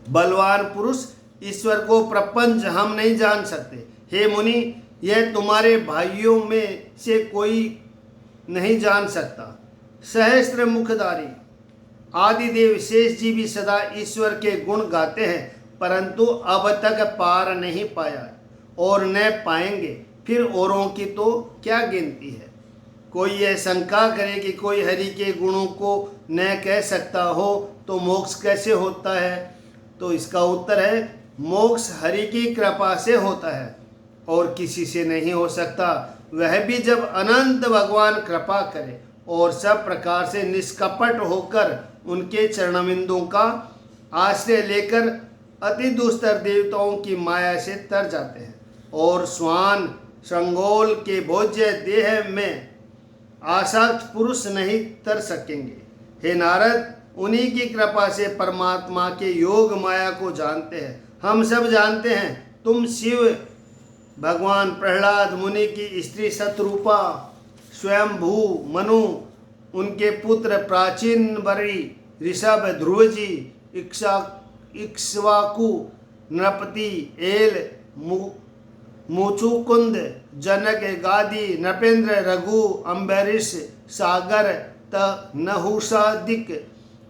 बलवान पुरुष ईश्वर को प्रपंच हम नहीं जान सकते। हे मुनि, यह तुम्हारे भाइयों में से कोई नहीं जान सकता। सहस्त्र मुखधारी आदिदेव शेष जी भी सदा ईश्वर के गुण गाते हैं, परंतु अब तक पार नहीं पाया और न पाएंगे। फिर औरों की तो क्या गिनती है। कोई यह शंका करे कि कोई हरि के गुणों को न कह सकता हो तो मोक्ष कैसे होता है, तो इसका उत्तर है, मोक्ष हरि की कृपा से होता है और किसी से नहीं हो सकता। वह भी जब अनंत भगवान कृपा करे और सब प्रकार से निष्कपट होकर उनके चरणबिंदुओं का आश्रय लेकर अति दुस्तर देवताओं की माया से तर जाते हैं और स्वान श्रृंगोल के भोज्य देह में आसक्त पुरुष नहीं तर सकेंगे। हे नारद, उन्हीं की कृपा से परमात्मा के योग माया को जानते हैं। हम सब जानते हैं, तुम शिव भगवान प्रहलाद मुनि की स्त्री शतरूपा, स्वयंभू मनु, उनके पुत्र प्राचीन बरी, ऋषभ, ध्रुवजी, इक्ष्वाकु, नृपति, एल, मुचुकुंद जनक गादी नृपेंद्र रघु अम्बरीश सागर नहुषादिक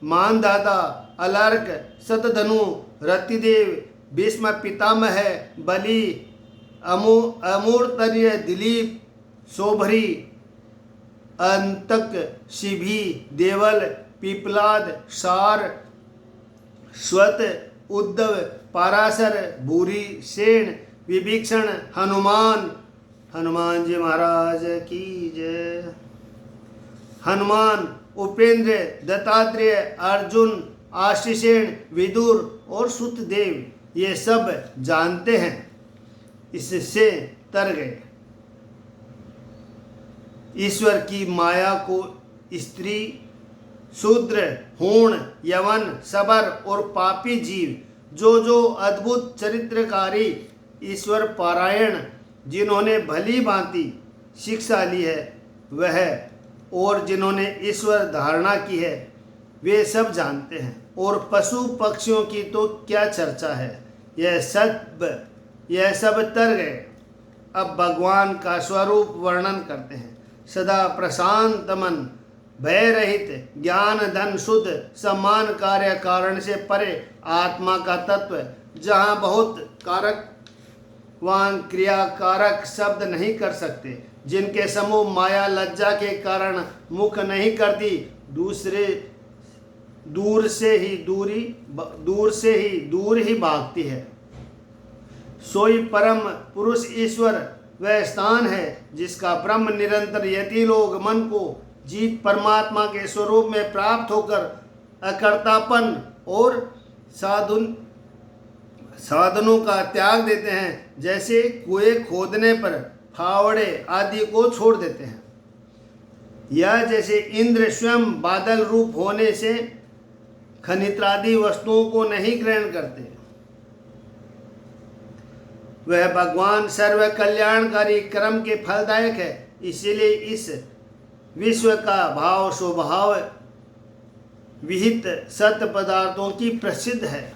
मानदाता अलर्क सतधनु रतिदेव भीष्म पितामह बलि अमूर्तर्य दिलीप शोभरी अंतक शिभी देवल पिपलाद सार स्वत उद्धव पाराशर भूरी सेन विभीषण हनुमान जी महाराज की जय। हनुमान उपेंद्र दत्तात्रेय अर्जुन आशीषेण विदुर और सुतदेव ये सब जानते हैं, इससे तर गए। ईश्वर की माया को स्त्री शूद्र हूण यवन सबर और पापी जीव जो अद्भुत चरित्रकारी ईश्वर पारायण जिन्होंने भली भांति शिक्षा ली है वह और जिन्होंने ईश्वर धारणा की है वे सब जानते हैं। और पशु पक्षियों की तो क्या चर्चा है, यह सब तर गए। अब भगवान का स्वरूप वर्णन करते हैं। सदा प्रशांत मन, भय रहित, ज्ञान धन शुद्ध, सम्मान कार्य कारण से परे आत्मा का तत्व, जहाँ बहुत कारक वान क्रिया कारक शब्द नहीं कर सकते, जिनके समूह माया लज्जा के कारण मुख नहीं करती, दूर से ही दूर ही भागती है। सोई परम पुरुष ईश्वर वह स्थान है जिसका ब्रह्म निरंतर यति लोग मन को जीत परमात्मा के स्वरूप में प्राप्त होकर अकर्तापन और साधनों का त्याग देते हैं, जैसे कुएं खोदने पर फावड़े आदि को छोड़ देते हैं, या जैसे इंद्र स्वयं बादल रूप होने से खनित्रादि वस्तुओं को नहीं ग्रहण करते। वह भगवान सर्व कल्याणकारी कर्म के फलदायक है, इसीलिए इस विश्व का भाव स्वभाव विहित सत्य पदार्थों की प्रसिद्ध है।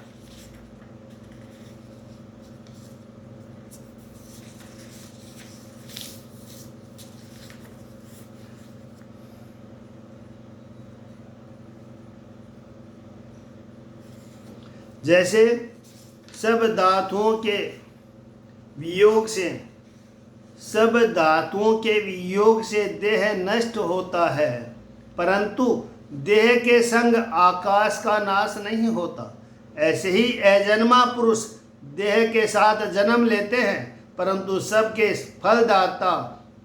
जैसे सब धातुओं के वियोग से देह नष्ट होता है, परंतु देह के संग आकाश का नाश नहीं होता। ऐसे ही अजन्मा पुरुष देह के साथ जन्म लेते हैं, परंतु सबके फलदाता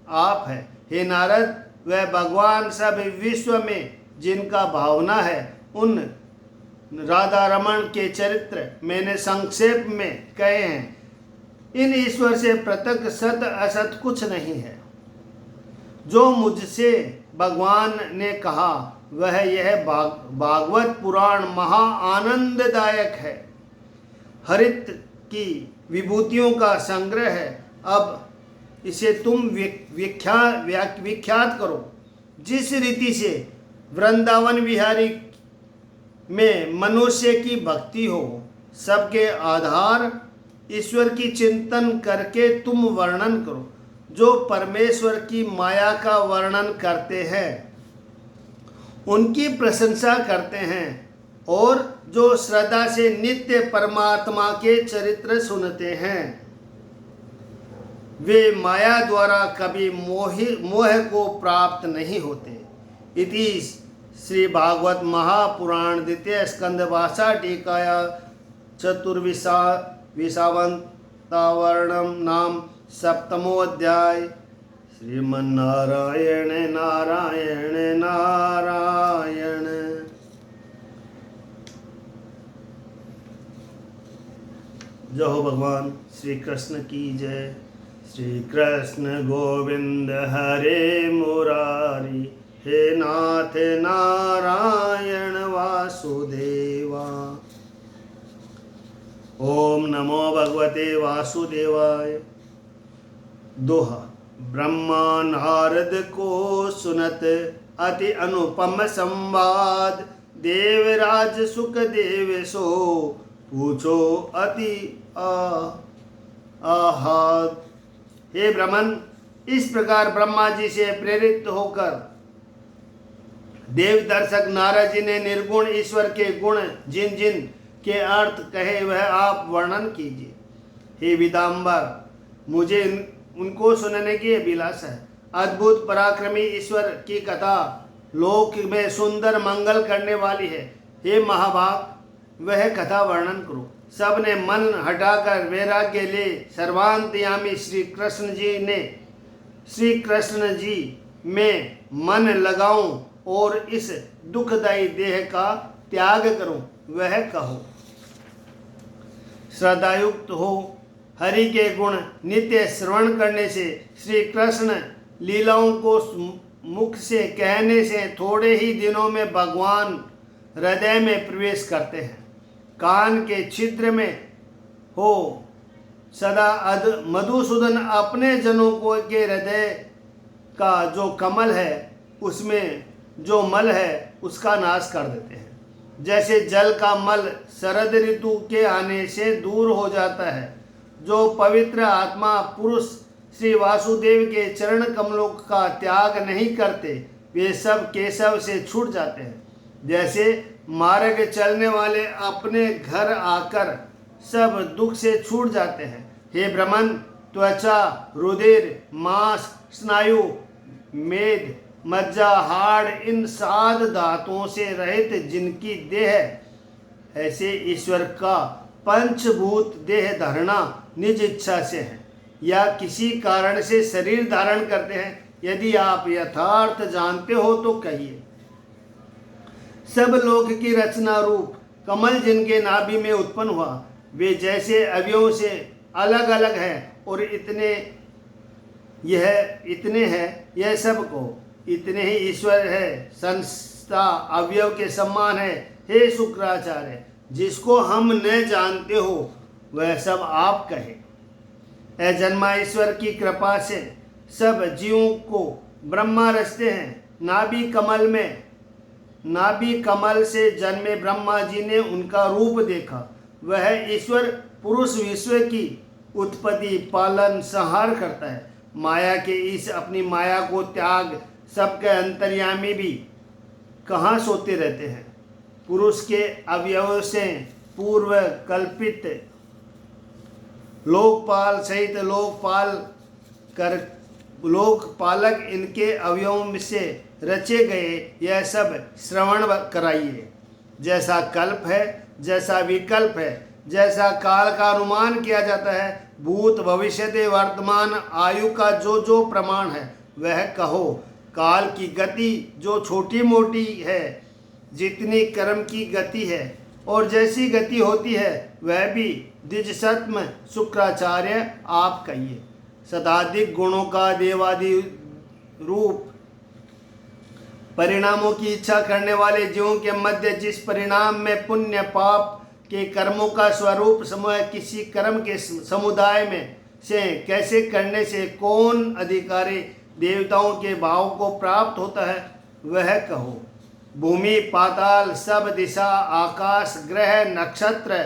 आप है। हे नारद, वह भगवान सब विश्व में जिनका भावना है, उन राधा रमण के चरित्र मैंने संक्षेप में कहे हैं। इन ईश्वर से पृथक सत असत कुछ नहीं है। जो मुझसे भगवान ने कहा वह यह भागवत पुराण महा आनंददायक है, हरित की विभूतियों का संग्रह है। अब इसे तुम विख्यात करो। जिस रीति से वृंदावन विहारी में मनुष्य की भक्ति हो, सबके आधार ईश्वर की चिंतन करके तुम वर्णन करो। जो परमेश्वर की माया का वर्णन करते हैं उनकी प्रशंसा करते हैं, और जो श्रद्धा से नित्य परमात्मा के चरित्र सुनते हैं वे माया द्वारा कभी मोह को प्राप्त नहीं होते। इति श्री भागवत महापुराण द्वितीय स्कंद भाषा टीकाया विसावंतावर्णम नाम सप्तमोऽध्याय। श्रीमन्नारायण नारायण नारायण। जय हो भगवान श्री कृष्ण की जय। श्री कृष्ण गोविंद हरे मुरारी, हे नाथ नारायण वासुदेवा। ओम नमो भगवते वासुदेवाय। दोहा। ब्रह्मा नारद को सुनत अति अनुपम संवाद, देवराज सुख देव सो पूछो अति अहद। हे ब्रह्मन, इस प्रकार ब्रह्मा जी से प्रेरित होकर देव दर्शक नारद जी ने निर्गुण ईश्वर के गुण जिन जिन के अर्थ कहे वह आप वर्णन कीजिए। हे विदाम्बर, मुझे उनको सुनने की अभिलाषा है। अद्भुत पराक्रमी ईश्वर की कथा लोक में सुंदर मंगल करने वाली है। हे महाभाग, वह कथा वर्णन करो। सबने मन हटाकर वैराग्य ले सर्वांतयामी श्री कृष्ण जी में मन लगाऊं और इस दुखदायी देह का त्याग करूं, वह कहो। श्रद्धायुक्त हो, हरि के गुण नित्य श्रवण करने से, श्री कृष्ण लीलाओं को मुख से कहने से थोड़े ही दिनों में भगवान हृदय में प्रवेश करते हैं। कान के छिद्र में हो सदा मधुसूदन अपने जनों को के हृदय का जो कमल है उसमें जो मल है उसका नाश कर देते हैं। जैसे जल का मल शरद ऋतु के आने से दूर हो जाता है। जो पवित्र आत्मा पुरुष श्री वासुदेव के चरण कमलों का त्याग नहीं करते वे सब केशव से छूट जाते हैं। जैसे मार्ग चलने वाले अपने घर आकर सब दुख से छूट जाते हैं। हे ब्रह्मन, त्वचा, रुधिर, मांस, स्नायु, मेद, मज्जा, हाड़ इन 7 धातुओं से रहित जिनकी देह है, ऐसे ईश्वर का पंचभूत देह धारणा निज इच्छा से है या किसी कारण से शरीर धारण करते हैं। यदि आप यथार्थ जानते हो तो कहिए। सब लोक की रचना रूप कमल जिनके नाभि में उत्पन्न हुआ, वे जैसे अवयवों से अलग अलग हैं और इतने हैं यह सब को इतने ही ईश्वर है। संस्था अवयव के समान है। हे शुक्राचार्य, जिसको हम न जानते हो वह सब आप कहे। अजन्मा ईश्वर की कृपा से सब जीवों को ब्रह्मा रचते हैं। नाभि कमल से जन्मे ब्रह्मा जी ने उनका रूप देखा। वह ईश्वर पुरुष विश्व की उत्पत्ति, पालन, संहार करता है। माया के इस अपनी माया को त्याग सबके अंतर्यामी भी कहाँ सोते रहते हैं। पुरुष के अवयव से पूर्व कल्पित लोकपाल सहित लोकपालक इनके अवयवों से रचे गए यह सब श्रवण कराइए। जैसा कल्प है, जैसा विकल्प है, जैसा काल का अनुमान किया जाता है, भूत भविष्य वर्तमान आयु का जो जो प्रमाण है वह कहो। काल की गति जो छोटी मोटी है, जितनी कर्म की गति है और जैसी गति होती है वह भी द्विजसत्म शुक्राचार्य आप कहिए। शताधिक गुणों का देवादि रूप परिणामों की इच्छा करने वाले जीवों के मध्य जिस परिणाम में पुण्य पाप के कर्मों का स्वरूप समूह किसी कर्म के समुदाय में से कैसे करने से कौन अधिकारी देवताओं के भाव को प्राप्त होता है वह कहो। भूमि, पाताल, सब दिशा, आकाश, ग्रह, नक्षत्र,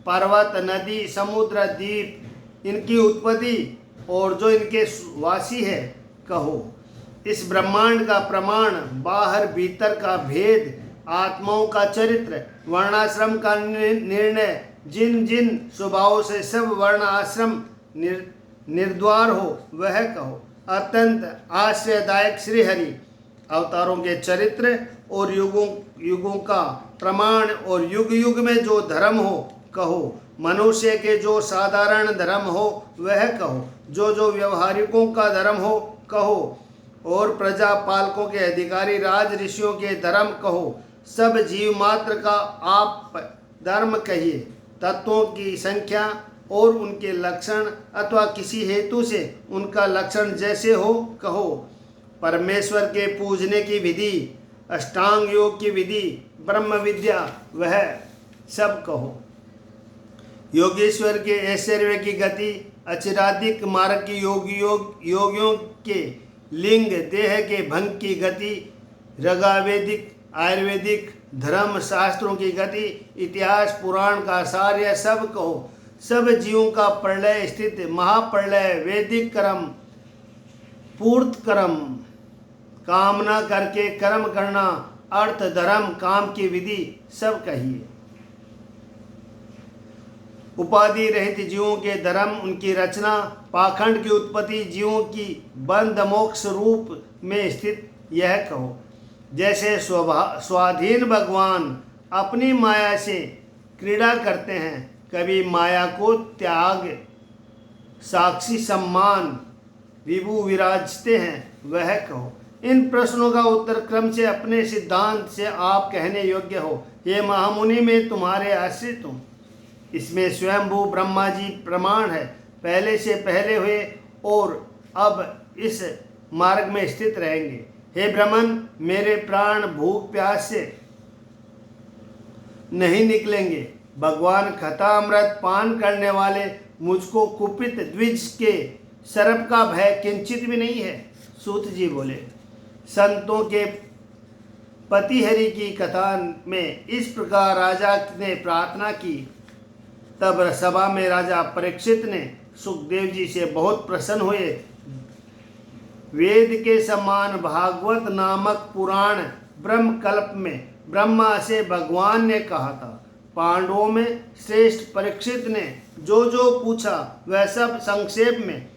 पर्वत, नदी, समुद्र, द्वीप इनकी उत्पत्ति और जो इनके वासी है कहो। इस ब्रह्मांड का प्रमाण, बाहर भीतर का भेद, आत्माओं का चरित्र, वर्णाश्रम का निर्णय, जिन जिन स्वभावों से सब वर्ण आश्रम निर्द्वार हो वह कहो। अत्यंत आश्रयदायक श्री हरि अवतारों के चरित्र और युगों का प्रमाण और युग युग में जो धर्म हो कहो। मनुष्य के जो साधारण धर्म हो वह कहो। जो व्यवहारिकों का धर्म हो कहो और प्रजा पालकों के अधिकारी राज ऋषियों के धर्म कहो। सब जीव मात्र का आप धर्म कहिए। तत्वों की संख्या और उनके लक्षण अथवा किसी हेतु से उनका लक्षण जैसे हो कहो। परमेश्वर के पूजने की विधि, अष्टांग योग की विधि, ब्रह्म विद्या वह सब कहो। योगेश्वर के ऐश्वर्य की गति, अचिराधिक मार्ग की योगियों के लिंग देह के भंग की गति, रगावैदिक आयुर्वेदिक धर्म शास्त्रों की गति, इतिहास पुराण का सार यह सब कहो। सब जीवों का प्रलय स्थित महाप्रलय, वैदिक कर्म, पूर्त कर्म, कामना करके कर्म करना, अर्थ, धर्म, काम की विधि सब कहिए। उपाधि रहित जीवों के धर्म, उनकी रचना, पाखंड की उत्पत्ति, जीवों की बंध मोक्ष रूप में स्थित यह कहो। जैसे स्वाधीन भगवान अपनी माया से क्रीड़ा करते हैं, कभी माया को त्याग साक्षी सम्मान विभु विराजते हैं, वह कहो। इन प्रश्नों का उत्तर क्रम से अपने सिद्धांत से आप कहने योग्य हो। ये महामुनि में तुम्हारे आश्रित हूँ। इसमें स्वयंभू ब्रह्मा जी प्रमाण है, पहले से पहले हुए और अब इस मार्ग में स्थित रहेंगे। हे ब्रह्मन, मेरे प्राण भूख प्यास से नहीं निकलेंगे। भगवान खतामृत पान करने वाले मुझको कुपित द्विज के सर्प का भय किंचित भी नहीं है। सूत जी बोले, संतों के पतिहरि की कथा में इस प्रकार राजा ने प्रार्थना की। तब सभा में राजा परीक्षित ने सुखदेव जी से बहुत प्रसन्न हुए। वेद के समान भागवत नामक पुराण ब्रह्मकल्प में ब्रह्मा से भगवान ने कहा था। पांडवों में श्रेष्ठ परीक्षित ने जो जो पूछा वह सब संक्षेप में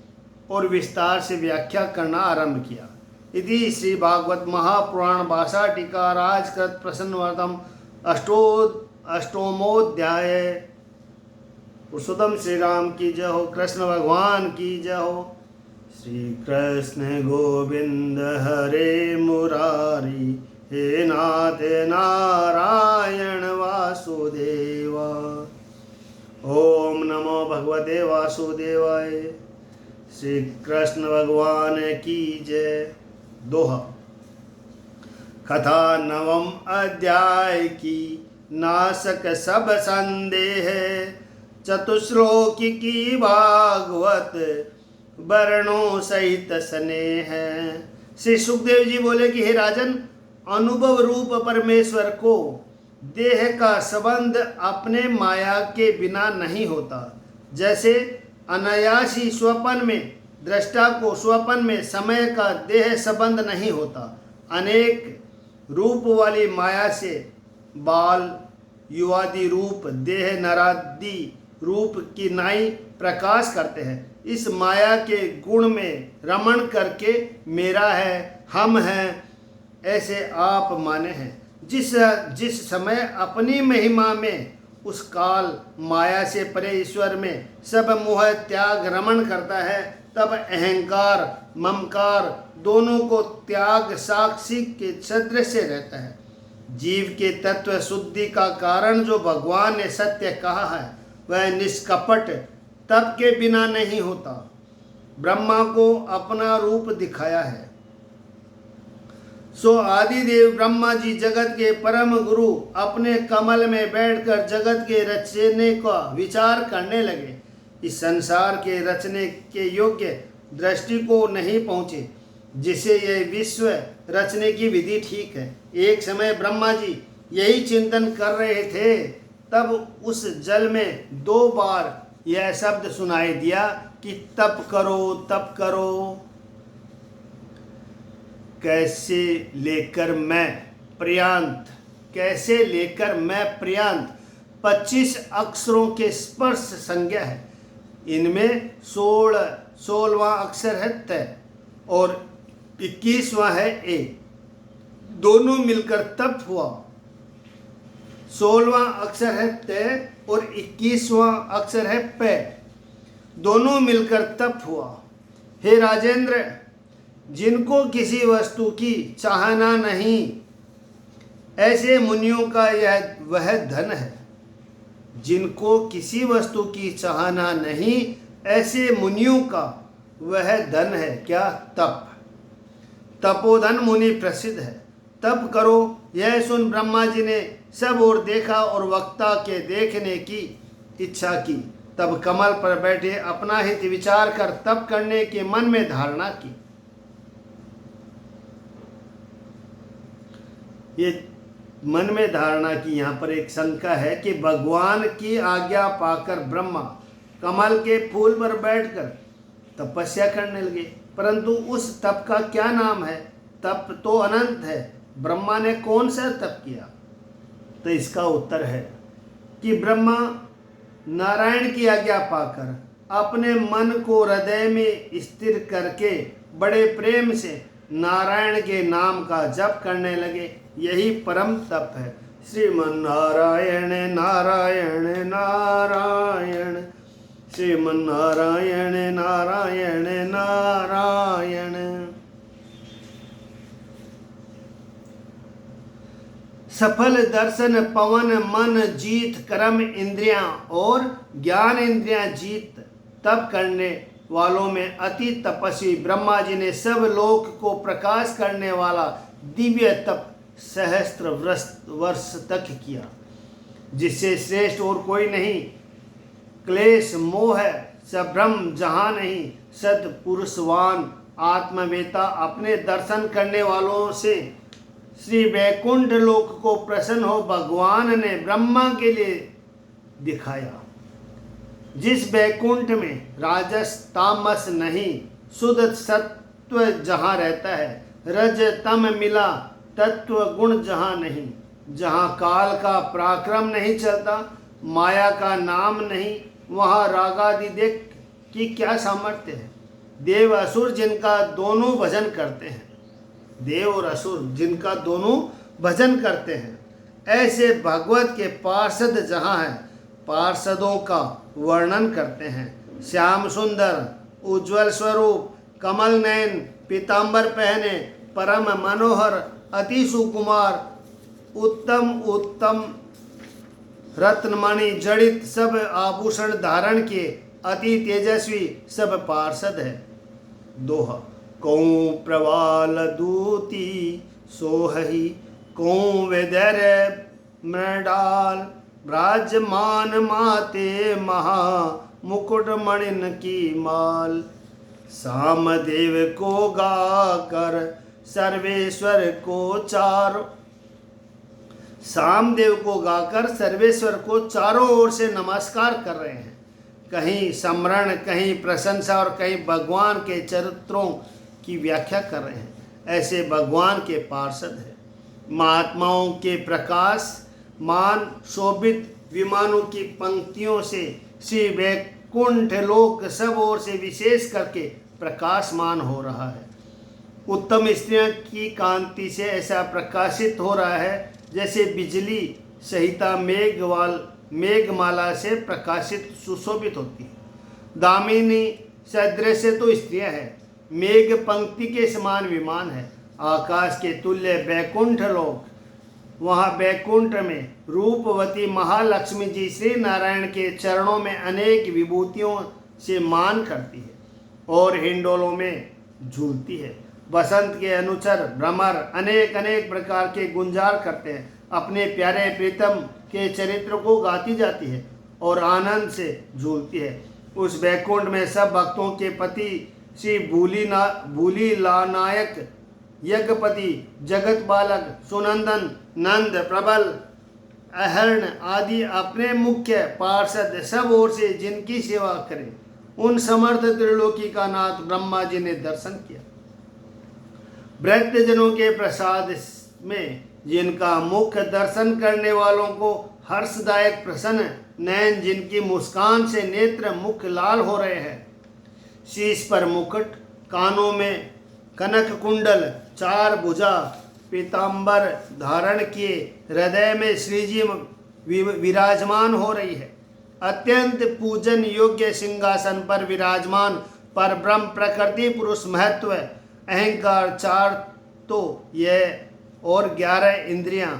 और विस्तार से व्याख्या करना आरंभ किया। इति श्री भागवत महापुराण भाषा टीका राजकृत प्रसन्नवर्तम अष्टोमोध्याय। पुरुषोत्तम श्री राम की जय हो, कृष्ण भगवान की जय हो। श्री कृष्ण गोविंद हरे मुरारी, हे नाथ नारायण वासुदेवा। ओम नमो भगवते वासुदेवाय। श्री कृष्ण भगवान की जय। दोहा। कथा नवम अध्याय की, नासक सब संदेह, चतुश्लोकी की भागवत, वर्णों सहित स्नेह। श्री सुखदेव जी बोले कि हे राजन, अनुभव रूप परमेश्वर को देह का संबंध अपने माया के बिना नहीं होता। जैसे अनायासी स्वपन में दृष्टा को स्वपन में समय का देह संबंध नहीं होता। अनेक रूप वाली माया से बाल युवादि रूप, देह नरादि रूप की नाई प्रकाश करते हैं। इस माया के गुण में रमण करके मेरा है, हम हैं, ऐसे आप माने हैं। जिस समय अपनी महिमा में उस काल माया से परे ईश्वर में सब मोह त्याग रमण करता है, तब अहंकार ममकार दोनों को त्याग साक्षी के सदृश रहता है। जीव के तत्व शुद्धि का कारण जो भगवान ने सत्य कहा है वह निष्कपट तप के बिना नहीं होता। ब्रह्मा को अपना रूप दिखाया है। सो आदिदेव ब्रह्मा जी जगत के परम गुरु अपने कमल में बैठकर जगत के रचने का विचार करने लगे। इस संसार के रचने के योग्य दृष्टि को नहीं पहुँचे, जिसे यह विश्व रचने की विधि ठीक है। एक समय ब्रह्मा जी यही चिंतन कर रहे थे, तब उस जल में 2 बार यह शब्द सुनाई दिया कि तप करो, तप करो। कैसे लेकर मैं पर्यंत, कैसे लेकर मैं पर्यंत 25 अक्षरों के स्पर्श संज्ञा है। इनमें 16वां अक्षर है त और 21वां है ए, दोनों मिलकर तप हुआ। 16वां अक्षर है त और 21वां अक्षर है प, दोनों मिलकर तप हुआ। हे राजेंद्र, जिनको किसी वस्तु की चाहना नहीं, ऐसे मुनियों का यह वह धन है। जिनको किसी वस्तु की चाहना नहीं, ऐसे मुनियों का वह धन है क्या? तप। तपोधन मुनि प्रसिद्ध है। तप करो। यह सुन ब्रह्मा जी ने सब ओर देखा और वक्ता के देखने की इच्छा की। तब कमल पर बैठे अपना हित विचार कर तप करने के मन में धारणा की। ये मन में धारणा की यहाँ पर एक शंका है कि भगवान की आज्ञा पाकर ब्रह्मा कमल के फूल पर बैठकर तपस्या करने लगे। परंतु उस तप का क्या नाम है? तप तो अनंत है। ब्रह्मा ने कौन सा तप किया? तो इसका उत्तर है कि ब्रह्मा नारायण की आज्ञा पाकर अपने मन को हृदय में स्थिर करके बड़े प्रेम से नारायण के नाम का जप करने लगे। यही परम तप है। श्रीमन्नारायण नारायण नारायण, श्रीमन्नारायण नारायण नारायण। सफल दर्शन पवन मन जीत कर्म इंद्रियां और ज्ञान इंद्रियां जीत तप करने वालों में अति तपस्वी ब्रह्मा जी ने सब लोक को प्रकाश करने वाला दिव्य तप सहस्त्र वर्ष तक किया, जिससे श्रेष्ठ और कोई नहीं। क्लेश मोह सभ्रम जहाँ नहीं, सत्पुरुषवान आत्मवेता अपने दर्शन करने वालों से श्री वैकुंठ लोक को प्रसन्न हो भगवान ने ब्रह्मा के लिए दिखाया। जिस वैकुंठ में राजस तामस नहीं, शुद्ध सत्व जहाँ रहता है, रज तम मिला तत्व गुण जहाँ नहीं, जहाँ काल का पराक्रम नहीं चलता, माया का नाम नहीं, वहाँ रागादि देख की क्या सामर्थ्य है। देव असुर जिनका दोनों भजन करते हैं, देव और असुर जिनका दोनों भजन करते हैं, ऐसे भगवत के पार्षद जहाँ हैं, पार्षदों का वर्णन करते हैं। श्याम सुंदर उज्ज्वल स्वरूप, कमल नयन, पीतांबर पहने, परम मनोहर, अति सुकुमार, उत्तम उत्तम रत्नमणि जड़ित सब आभूषण धारण किए, अति तेजस्वी सब पार्षद है। दोहा। कौं प्रवाल दूती सोहही, कौं वेदर मृडाल, ब्राजमान माते महा मुकुट मणिन की माल। सामदेव को गाकर सर्वेश्वर को चारों, सामदेव को गाकर सर्वेश्वर को चारों ओर से नमस्कार कर रहे हैं। कहीं स्मरण, कहीं प्रशंसा और कहीं भगवान के चरित्रों की व्याख्या कर रहे हैं। ऐसे भगवान के पार्षद हैं। महात्माओं के प्रकाश मान शोभित विमानों की पंक्तियों से श्री वैकुंठ लोक सब ओर से विशेष करके प्रकाशमान हो रहा है। उत्तम स्त्रियों की कांति से ऐसा प्रकाशित हो रहा है जैसे बिजली सहिता मेघमाला से प्रकाशित सुशोभित होती है। दामिनी सदृश तो स्त्रियां हैं, मेघ पंक्ति के समान विमान है। आकाश के तुल्य वैकुंठ लोक, वहाँ वैकुंठ में रूपवती महालक्ष्मी जी श्री नारायण के चरणों में अनेक विभूतियों से मान करती है और हिंडोलों में झूलती है। बसंत के अनुचर भ्रमर अनेक अनेक प्रकार के गुंजार करते हैं। अपने प्यारे प्रीतम के चरित्र को गाती जाती है और आनंद से झूलती है। उस वैकुंठ में सब भक्तों के पति श्री भूली लानायक यज्ञपति जगत बालक सुनंदन नंद प्रबल अहर्ण आदि अपने मुख्य पार्षद सब ओर से जिनकी सेवा करें, उन समर्थ त्रिलोकी का नाथ ब्रह्मा जी ने दर्शन किया। भक्तजनों के प्रसाद में जिनका मुख दर्शन करने वालों को हर्षदायक प्रसन्न नयन, जिनकी मुस्कान से नेत्र मुख लाल हो रहे हैं। शीश पर मुकुट, कानों में कनक कुंडल, चार भुजा पीतांबर धारण किए, हृदय में श्रीजी विराजमान हो रही है। अत्यंत पूजन योग्य सिंहासन पर विराजमान पर ब्रह्म प्रकृति पुरुष महत्व अहंकार चार तो यह और 11 इंद्रियां,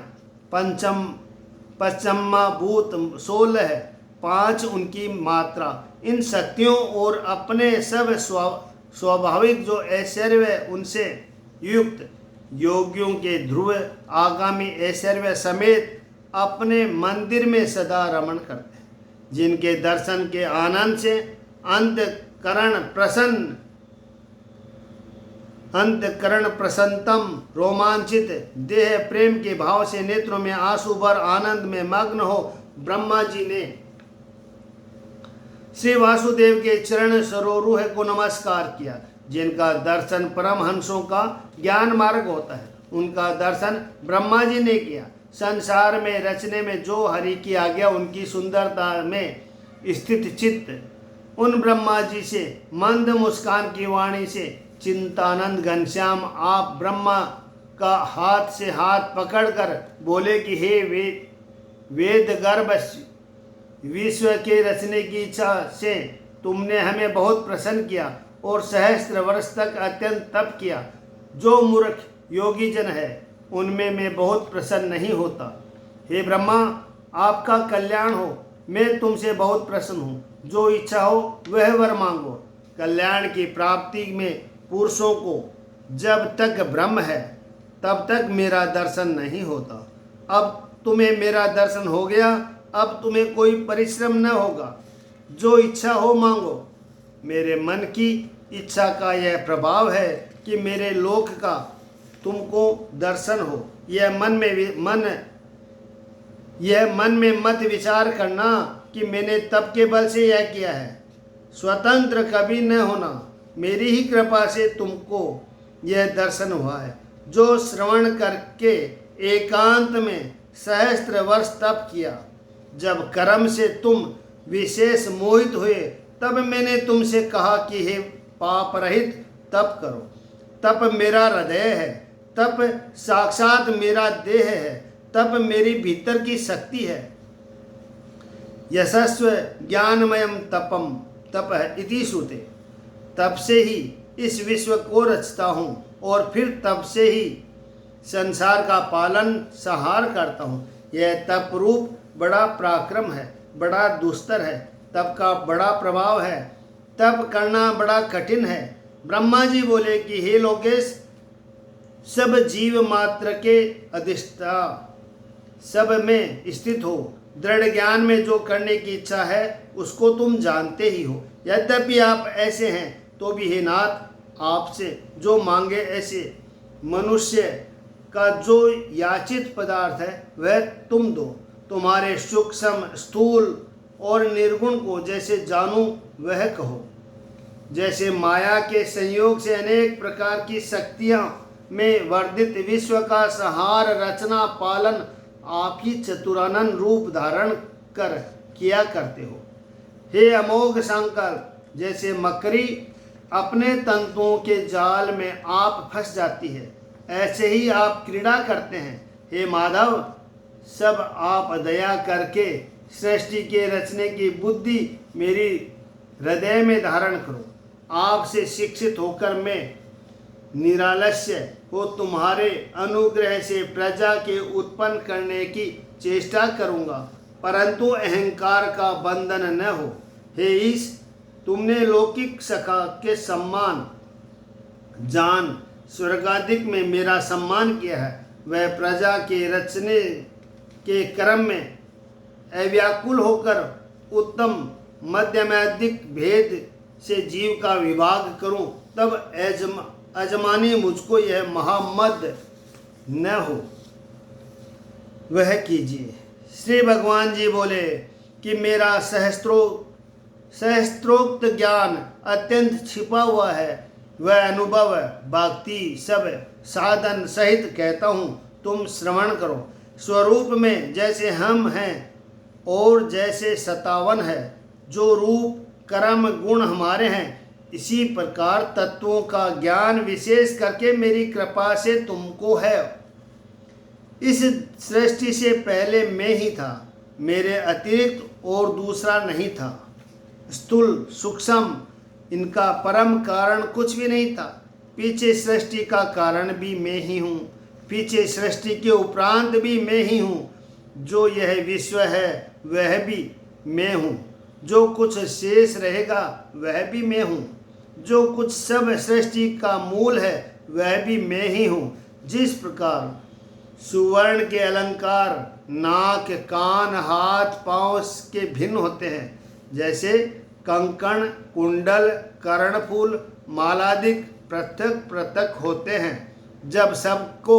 पंचमा भूत 16 है, 5 उनकी मात्रा। इन शक्तियों और अपने सब स्वाभाविक जो ऐश्वर्य उनसे युक्त योगियों के ध्रुव आगामी ऐश्वर्य समेत अपने मंदिर में सदा रमण करते हैं, जिनके दर्शन के आनंद से अंतकरण प्रसन्नतम रोमांचित देह प्रेम के भाव से नेत्रों में आंसू भर आनंद में मग्न हो ब्रह्मा जी ने श्री वासुदेव के चरण सरोरुह को नमस्कार किया, जिनका दर्शन परमहंसों का ज्ञान मार्ग होता है। उनका दर्शन ब्रह्मा जी ने किया। संसार में रचने में जो हरि की आज्ञा, उनकी सुंदरता में स्थित चित्त उन ब्रह्मा जी से मंद मुस्कान की वाणी से चिंतानंद घनश्याम आप ब्रह्मा का हाथ से हाथ पकड़कर बोले कि हे वेद गर्भ विश्व के रचने की इच्छा से तुमने हमें बहुत प्रसन्न किया और सहस्त्र वर्ष तक अत्यंत तप किया। जो मूर्ख योगी जन है उनमें मैं बहुत प्रसन्न नहीं होता। हे ब्रह्मा, आपका कल्याण हो, मैं तुमसे बहुत प्रसन्न हूँ। जो इच्छा हो वह वर मांगो। कल्याण की प्राप्ति में पुरुषों को जब तक ब्रह्म है तब तक मेरा दर्शन नहीं होता। अब तुम्हें मेरा दर्शन हो गया, अब तुम्हें कोई परिश्रम न होगा। जो इच्छा हो मांगो। मेरे मन की इच्छा का यह प्रभाव है कि मेरे लोक का तुमको दर्शन हो। यह मन में मत विचार करना कि मैंने तप के बल से यह किया है। स्वतंत्र कभी न होना, मेरी ही कृपा से तुमको यह दर्शन हुआ है। जो श्रवण करके एकांत में सहस्त्र वर्ष तप किया, जब कर्म से तुम विशेष मोहित हुए, तब मैंने तुमसे कहा कि हे पाप रहित तप करो। तप मेरा हृदय है, तप साक्षात मेरा देह है, तप मेरी भीतर की शक्ति है। यशस्व ज्ञानमयम तपम तप इति श्रुते। तप से ही इस विश्व को रचता हूँ और फिर तप से ही संसार का पालन संहार करता हूँ। यह तप रूप बड़ा पराक्रम है, बड़ा दुस्तर है। तप का बड़ा प्रभाव है, तप करना बड़ा कठिन है। ब्रह्मा जी बोले कि हे लोकेश, सब जीव मात्र के अधिष्ठा सब में स्थित हो। दृढ़ ज्ञान में जो करने की इच्छा है उसको तुम जानते ही हो। यद्यपि आप ऐसे हैं तो भी हे नाथ, आपसे जो मांगे ऐसे मनुष्य का जो याचित पदार्थ है वह तुम दो। तुम्हारे सूक्ष्म स्थूल और निर्गुण को जैसे जानूं वह कहो। जैसे माया के संयोग से अनेक प्रकार की शक्तियां में वर्धित विश्व का संहार रचना पालन आप ही चतुरानंद रूप धारण कर किया करते हो। हे अमोघ शंकर, जैसे मकड़ी अपने तंतुओं के जाल में आप फंस जाती है, ऐसे ही आप क्रीड़ा करते हैं। हे माधव, सब आप दया करके सृष्टि के रचने की बुद्धि मेरी हृदय में धारण करो। आपसे शिक्षित होकर मैं निरालस्य हो तुम्हारे अनुग्रह से प्रजा के उत्पन्न करने की चेष्टा करूँगा, परंतु अहंकार का बंधन न हो। हे ईश, तुमने लौकिक सखा के सम्मान जान स्वर्गाधिक में मेरा सम्मान किया है। वह प्रजा के रचने के क्रम में अव्याकुल होकर उत्तम मध्यम अधिक भेद से जीव का विभाग करूं, तब अजमानी मुझको यह महामद न हो वह कीजिए। श्री भगवान जी बोले कि मेरा सहस्त्रोक्त ज्ञान अत्यंत छिपा हुआ है, वह अनुभव भक्ति सब साधन सहित कहता हूँ, तुम श्रवण करो। स्वरूप में जैसे हम हैं और जैसे 57 है, जो रूप कर्म गुण हमारे हैं, इसी प्रकार तत्वों का ज्ञान विशेष करके मेरी कृपा से तुमको है। इस सृष्टि से पहले मैं ही था, मेरे अतिरिक्त और दूसरा नहीं था। स्थूल सूक्ष्म इनका परम कारण कुछ भी नहीं था। पीछे सृष्टि का कारण भी मैं ही हूँ, पीछे सृष्टि के उपरांत भी मैं ही हूँ। जो यह विश्व है वह भी मैं हूँ, जो कुछ शेष रहेगा वह भी मैं हूँ, जो कुछ सब सृष्टि का मूल है वह भी मैं ही हूँ। जिस प्रकार सुवर्ण के अलंकार नाक कान हाथ पाँव के भिन्न होते हैं, जैसे कंकण कुंडल कर्णफूल मालादिक पृथक पृथक होते हैं, जब सबको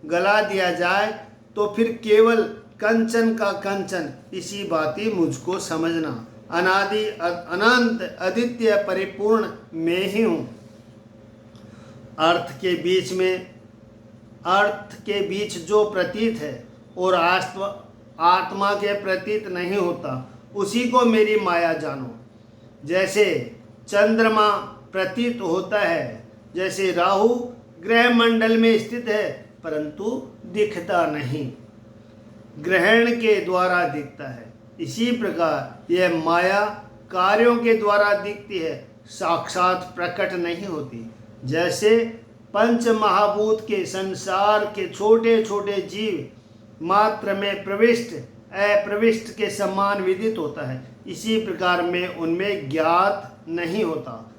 गला दिया जाए तो फिर केवल कंचन का कंचन, इसी बात ही मुझको समझना। अनादि अनंत अद्वितीय परिपूर्ण मैं ही हूँ। अर्थ के बीच जो प्रतीत है और आत्मा के प्रतीत नहीं होता, उसी को मेरी माया जानो। जैसे चंद्रमा प्रतीत होता है, जैसे राहु ग्रह मंडल में स्थित है परंतु दिखता नहीं, ग्रहण के द्वारा दिखता है, इसी प्रकार यह माया कार्यों के द्वारा दिखती है, साक्षात प्रकट नहीं होती। जैसे पंच महाभूत के संसार के छोटे छोटे जीव मात्र में प्रविष्ट अप्रविष्ट के समान विदित होता है, इसी प्रकार में उनमें ज्ञात नहीं होता।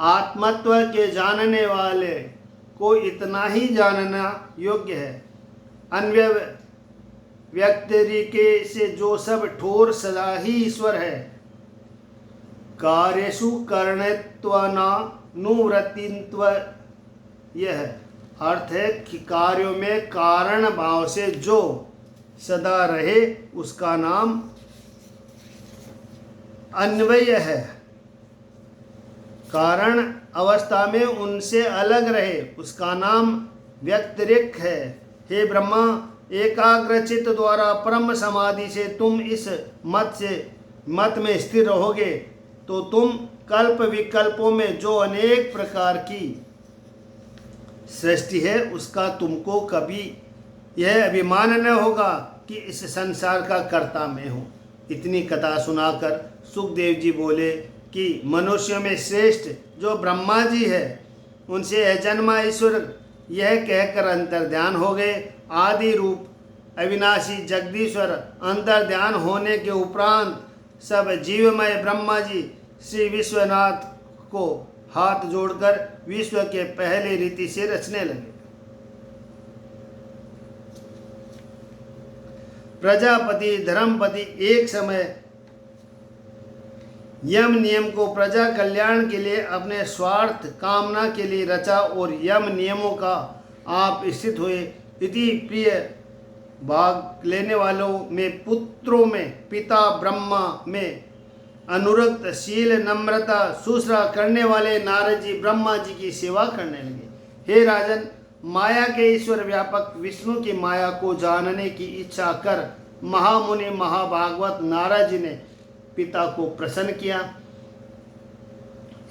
आत्मत्व के जानने वाले को इतना ही जानना योग्य है। अन्य व्यक्तिरिके से जो सब ठोर सदा ही ईश्वर है। कार्यसु कर्णत्वानुवृत्तित्व, यह अर्थ है कि कार्यों में कारण भाव से जो सदा रहे उसका नाम अन्वय है। कारण अवस्था में उनसे अलग रहे उसका नाम व्यतिरिक्त है। हे ब्रह्मा, एकाग्रचित्त द्वारा परम समाधि से तुम इस मत में स्थिर रहोगे तो तुम कल्प विकल्पों में जो अनेक प्रकार की सृष्टि है उसका तुमको कभी यह अभिमान न होगा कि इस संसार का कर्ता मैं हूँ। इतनी कथा सुनाकर सुखदेव जी बोले कि मनुष्यों में श्रेष्ठ जो ब्रह्मा जी है उनसे अजन्मा ईश्वर यह कहकर अंतर्ध्यान हो गए। आदि रूप अविनाशी जगदीश्वर अंतर्ध्यान होने के उपरांत सब जीवमय ब्रह्मा जी श्री विश्वनाथ को हाथ जोड़कर विश्व के पहले रीति से रचने लगे। प्रजापति धर्मपति एक समय यम नियम को प्रजा कल्याण के लिए अपने स्वार्थ कामना के लिए रचा और यम नियमों का आप स्थित हुए। इति प्रिय भाग लेने वालों में पुत्रों में पिता ब्रह्मा में अनुरक्त शील नम्रता सुश्रा करने वाले नारद जी ब्रह्मा जी की सेवा करने लगे। हे राजन, माया के ईश्वर व्यापक विष्णु की माया को जानने की इच्छा कर महामुनि महाभागवत नारद जी ने पिता को प्रसन्न किया।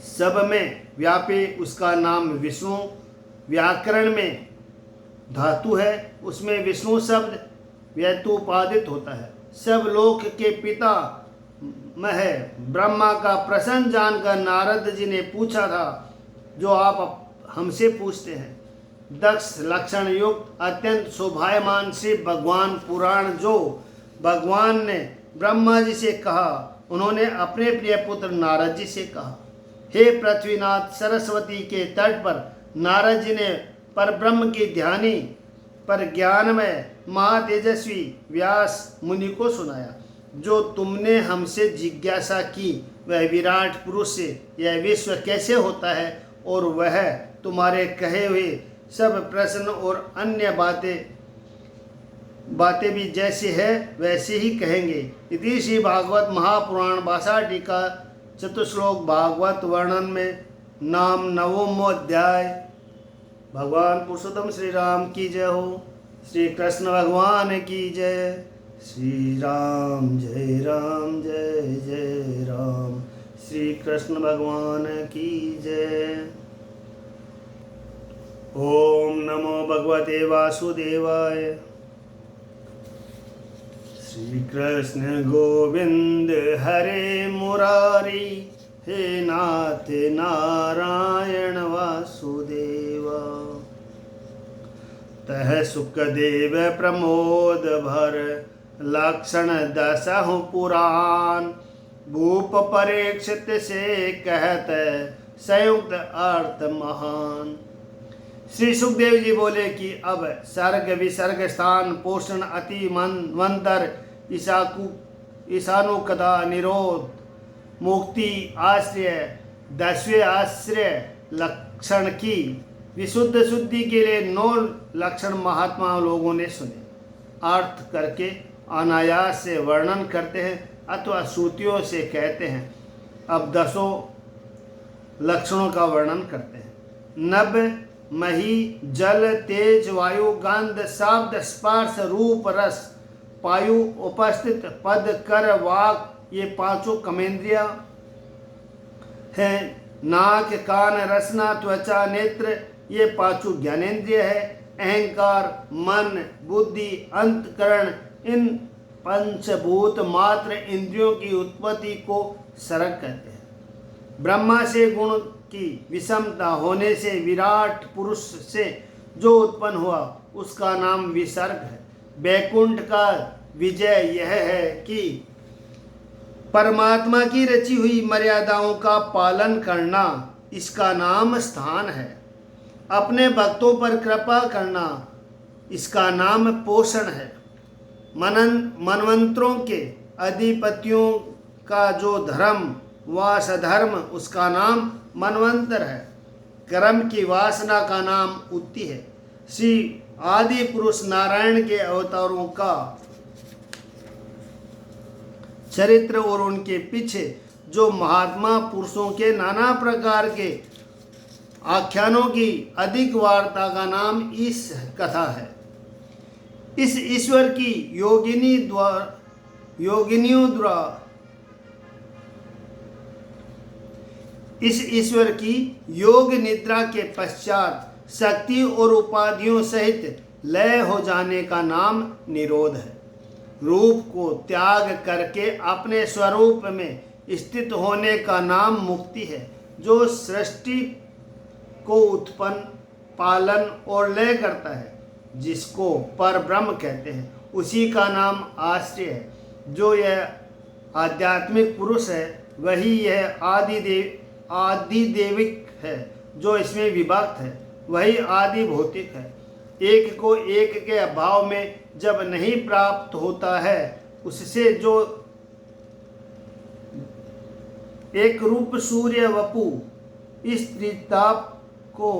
सब में व्यापी उसका नाम विष्णु व्याकरण में धातु है, उसमें विष्णु शब्द व्यतुपादित होता है। सब लोक के पिता मह ब्रह्मा का प्रसन्न जानकर नारद जी ने पूछा था जो आप हमसे पूछते हैं। दक्ष लक्षण युक्त अत्यंत शोभायमान श्री भगवान पुराण जो भगवान ने ब्रह्मा जी से कहा, उन्होंने अपने प्रिय पुत्र नारद जी से कहा। हे पृथ्वीनाथ, सरस्वती के तट पर नारद जी ने परब्रह्म की ध्यानी पर ज्ञानमय महातेजस्वी व्यास मुनि को सुनाया। जो तुमने हमसे जिज्ञासा की वह विराट पुरुष से यह विश्व कैसे होता है और वह तुम्हारे कहे हुए सब प्रश्न और अन्य बातें भी जैसे है वैसे ही कहेंगे। इति श्री भागवत महापुराण भाषा टीका चतुश्लोक भागवत वर्णन में नाम नवमो अध्याय। भगवान पुरुषोत्तम श्री राम की जय हो। श्री कृष्ण भगवान की जय। श्री राम जय राम। श्री कृष्ण भगवान की जय। ओम नमो भगवते वासुदेवाय। श्री कृष्ण गोविंद हरे मुरारी, हे नाथ नारायण वासुदेवा। तह सुखदेव प्रमोद भर लक्षण दसहु पुराण। भूप परीक्षित से कहत संयुक्त अर्थ महान। श्री सुखदेव जी बोले कि अब सर्ग विसर्ग स्थान पोषण अति मंतर ईशानु कथा निरोध मुक्ति आश्रय 10वें आश्रय लक्षण की विशुद्ध शुद्धि के लिए 9 लक्षण महात्मा लोगों ने सुने। अर्थ करके अनायास से वर्णन करते हैं। अथवा श्रुतियों से कहते हैं। अब 10 लक्षणों का वर्णन करते हैं। नभ, मही, जल, तेज, वायु, गंध, शब्द, स्पर्श, रूप, रस, पायु, उपस्थित, पद, कर, वाक, ये 5 कर्मेंद्रिया हैं। नाक, कान, रसना, त्वचा, नेत्र, ये 5 ज्ञानेंद्रिय है। अहंकार, मन, बुद्धि, अंतकरण, इन पंचभूत मात्र इंद्रियों की उत्पत्ति को सर्ग कहते हैं। ब्रह्मा से गुण की विषमता होने से विराट पुरुष से जो उत्पन्न हुआ उसका नाम विसर्ग है। वैकुंठ का विजय यह है कि परमात्मा की रची हुई मर्यादाओं का पालन करना, इसका नाम स्थान है। अपने भक्तों पर कृपा करना, इसका नाम पोषण है। मनवंतरों के अधिपतियों का जो धर्म व सधर्म, उसका नाम मनवंतर है। कर्म की वासना का नाम उत्ति है। श्री आदि पुरुष नारायण के अवतारों का चरित्र और उनके पीछे जो महात्मा पुरुषों के नाना प्रकार के आख्यानों की अधिक वार्ता का नाम इस कथा है। इस ईश्वर की योगिनियों द्वारा इस ईश्वर की योग निद्रा के पश्चात शक्ति और उपाधियों सहित लय हो जाने का नाम निरोध है। रूप को त्याग करके अपने स्वरूप में स्थित होने का नाम मुक्ति है। जो सृष्टि को उत्पन्न, पालन और लय करता है, जिसको पर ब्रह्म कहते हैं, उसी का नाम आश्रय है। जो यह आध्यात्मिक पुरुष है वही यह आदिदेविक है। जो इसमें विभक्त है वही आदि भौतिक है। एक को एक के अभाव में जब नहीं प्राप्त होता है, उससे जो एक रूप सूर्य वपु इस त्रिताप को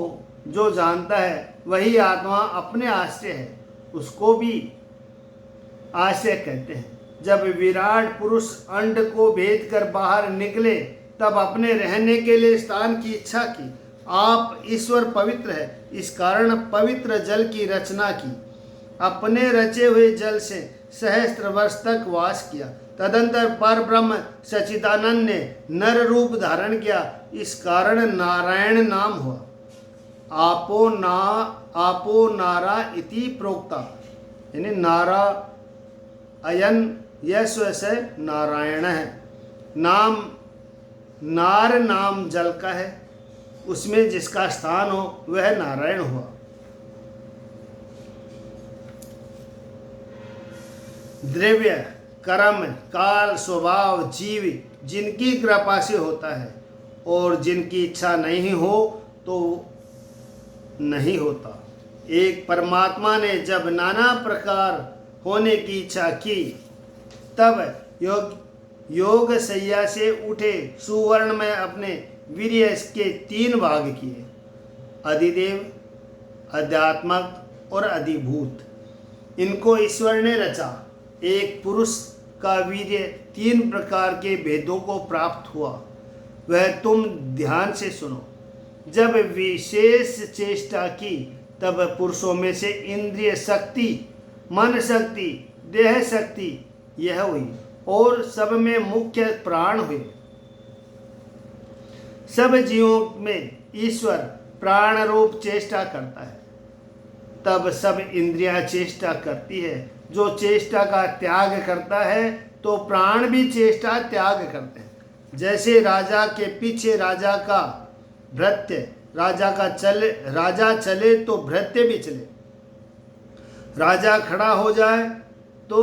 जो जानता है वही आत्मा अपने आश्रय है, उसको भी आश्रय कहते हैं। जब विराट पुरुष अंड को भेद कर बाहर निकले तब अपने रहने के लिए स्थान की इच्छा की। आप ईश्वर पवित्र है, इस कारण पवित्र जल की रचना की। अपने रचे हुए जल से सहस्त्र वर्ष तक वास किया। तदंतर पर ब्रह्म सच्चिदानंद ने नर रूप धारण किया, इस कारण नारायण नाम हुआ। आपो नारा इति प्रोक्ता, यानी नारा अयन यह से नारायण है। नाम नार नाम जल का है, उसमें जिसका स्थान हो वह नारायण हुआ। द्रव्य, कर्म, काल, स्वभाव, जीव जिनकी कृपा से होता है और जिनकी इच्छा नहीं हो तो नहीं होता। एक परमात्मा ने जब नाना प्रकार होने की इच्छा की तब योग सैया से उठे सुवर्ण में अपने वीर्य के 3 भाग किए, अधिदेव, अध्यात्मक और अधिभूत। इनको ईश्वर ने रचा। एक पुरुष का वीर्य 3 प्रकार के भेदों को प्राप्त हुआ, वह तुम ध्यान से सुनो। जब विशेष चेष्टा की तब पुरुषों में से इंद्रिय शक्ति, मन शक्ति, देह शक्ति यह हुई और सब में मुख्य प्राण हुए। सब जीवों में ईश्वर प्राण रूप चेष्टा करता है, तब सब इंद्रियां चेष्टा करती है। जो चेष्टा का त्याग करता है तो प्राण भी चेष्टा त्याग करते हैं। जैसे राजा के पीछे राजा का भृत्य, राजा चले तो भृत्य भी चले। राजा खड़ा हो जाए तो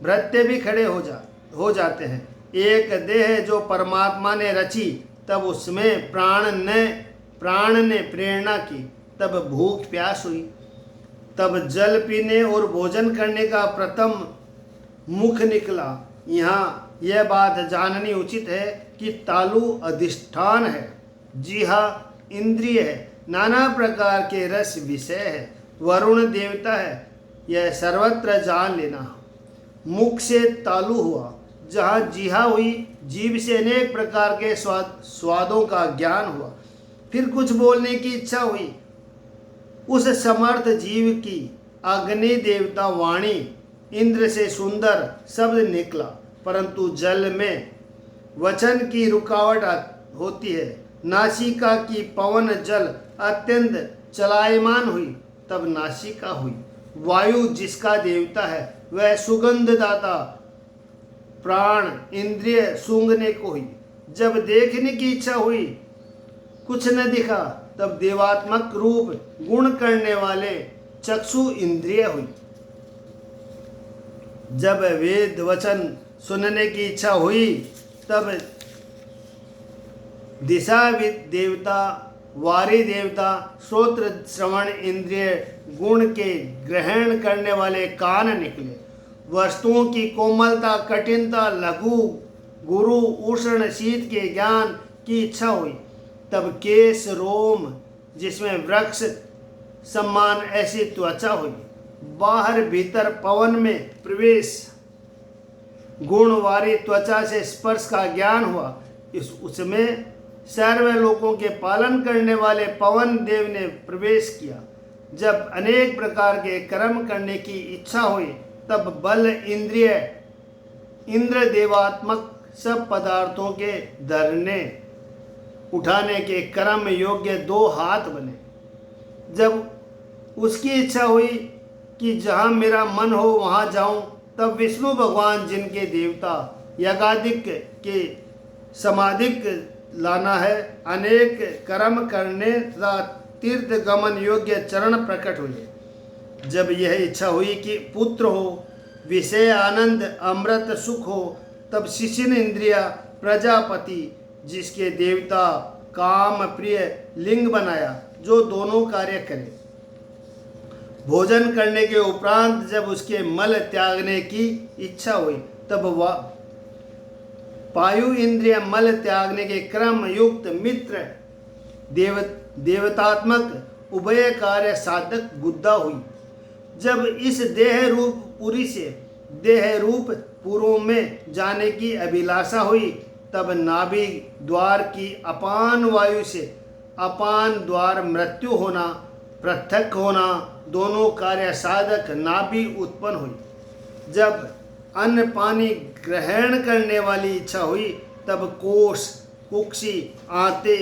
भृत्य भी खड़े हो जाते हैं। एक देह जो परमात्मा ने रची तब उसमें प्राण ने प्रेरणा की, तब भूख प्यास हुई, तब जल पीने और भोजन करने का प्रथम मुख निकला। यहाँ यह बात जाननी उचित है कि तालु अधिष्ठान है, जीहा इंद्रिय है, नाना प्रकार के रस विषय है, वरुण देवता है, यह सर्वत्र जान लेना। मुख से तालु हुआ, जहाँ जिहा हुई, जीभ से अनेक प्रकार के स्वादों का ज्ञान हुआ। फिर कुछ बोलने की इच्छा हुई। उस समर्थ जीव की अग्नि देवता वाणी इंद्र से सुंदर शब्द निकला, परंतु जल में वचन की रुकावट होती है। नासिका की पवन जल अत्यंत चलायमान हुई, तब नासिका हुई। वायु जिसका देवता है वह सुगंध दाता प्राण इंद्रिय सूंघने को हुई। जब देखने की इच्छा हुई, कुछ न दिखा, तब देवात्मक रूप गुण करने वाले चक्षु इंद्रिय हुई। जब वेद वचन सुनने की इच्छा हुई, तब दिशा देवता वारी देवता श्रोत्र श्रवण इंद्रिय गुण के ग्रहण करने वाले कान निकले। वस्तुओं की कोमलता कठिनता लघु गुरु उष्ण शीत के ज्ञान की इच्छा हुई, तब केश रोम जिसमें वृक्ष सम्मान ऐसी त्वचा हुई। बाहर भीतर पवन में प्रवेश गुणवारी त्वचा से स्पर्श का ज्ञान हुआ। उसमें सर्व लोकों के पालन करने वाले पवन देव ने प्रवेश किया। जब अनेक प्रकार के कर्म करने की इच्छा हुई, तब बल इंद्रिय इंद्र देवात्मक सब पदार्थों के धरने उठाने के कर्म योग्य 2 हाथ बने। जब उसकी इच्छा हुई कि जहाँ मेरा मन हो वहाँ जाऊँ, तब विष्णु भगवान जिनके देवता यज्ञादिक के समाधिक लाना है, अनेक कर्म करने तथा तीर्थ गमन योग्य चरण प्रकट हुए। जब यह इच्छा हुई कि पुत्र हो, विषय आनंद अमृत सुख हो, तब शिशिन इंद्रिया प्रजापति जिसके देवता काम प्रिय लिंग बनाया, जो दोनों कार्य करे। भोजन करने के उपरांत जब उसके मल त्यागने की इच्छा हुई, तब वह पायु इंद्रिय मल त्यागने के क्रम युक्त मित्र देवतात्मक उभय कार्य साधक बुद्धा हुई। जब इस देह रूप पुरी से देह रूप पुरों में जाने की अभिलाषा हुई, तब नाभि द्वार की अपान वायु से अपान द्वार मृत्यु होना पृथक होना दोनों कार्य साधक नाभि उत्पन्न हुई। जब अन्न पानी ग्रहण करने वाली इच्छा हुई, तब कोष कुक्षी आते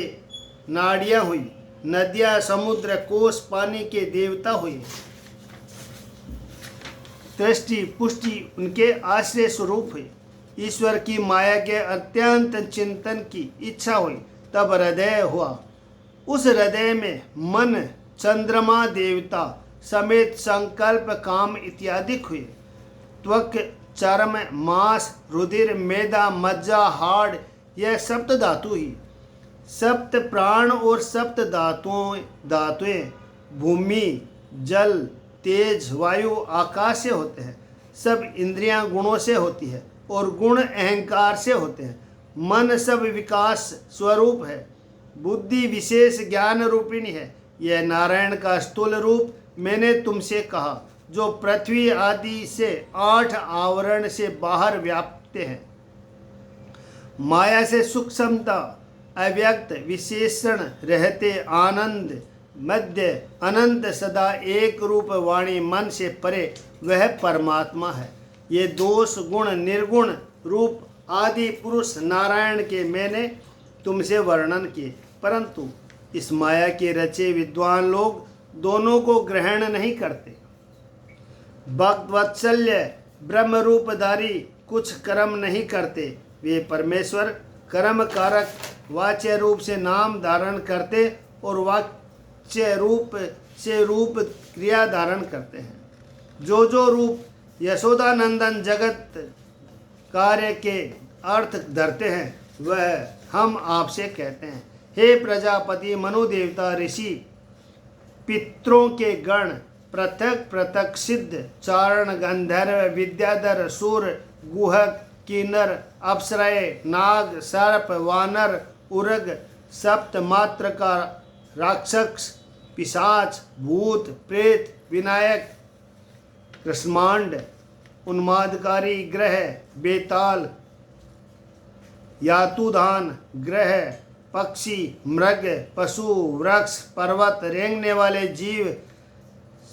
नाड़ियाँ हुई। नदियाँ समुद्र कोष पानी के देवता हुए। दृष्टि पुष्टि उनके आश्रय स्वरूप हुई। ईश्वर की माया के अत्यंत चिंतन की इच्छा हुई, तब हृदय हुआ। उस हृदय में मन चंद्रमा देवता समेत संकल्प काम इत्यादि हुए। त्वक चर्म मांस रुधिर मेदा मज्जा हाड़ यह सप्त धातु ही। सप्त प्राण और सप्त धातुएं भूमि जल तेज वायु आकाश से होते हैं। सब इंद्रियां गुणों से होती है और गुण अहंकार से होते हैं। मन सब विकास स्वरूप है। बुद्धि विशेष ज्ञान रूपिणी है। यह नारायण का स्थूल रूप मैंने तुमसे कहा, जो पृथ्वी आदि से 8 आवरण से बाहर व्याप्त है। माया से सूक्ष्मता अव्यक्त विशेषण रहते आनंद मध्य अनंत सदा एक रूप वाणी मन से परे वह परमात्मा है। ये दोष गुण निर्गुण रूप आदि पुरुष नारायण के मैंने तुमसे वर्णन किए, परंतु इस माया के रचे विद्वान लोग दोनों को ग्रहण नहीं करते। भक्त वत्सल्य ब्रह्म रूपधारी कुछ कर्म नहीं करते। वे परमेश्वर कर्म कारक वाच्य रूप से नाम धारण करते और वाच्य रूप से रूप क्रिया धारण करते हैं। जो रूप यशोदानंदन जगत कार्य के अर्थ धरते हैं, वह हम आपसे कहते हैं। हे प्रजापति मनुदेवता ऋषि पितरों के गण पृथक पृथक सिद्ध चारण गंधर्व विद्याधर सुर गुहक किन्नर अप्सराएं नाग सर्प वानर उर्ग सप्त मात्र का राक्षस पिशाच भूत प्रेत विनायक कृष्मांड उन्मादकारी ग्रह बेताल यातुधान, ग्रह, पक्षी, मृग, पशु, वृक्ष, पर्वत, रेंगने वाले जीव,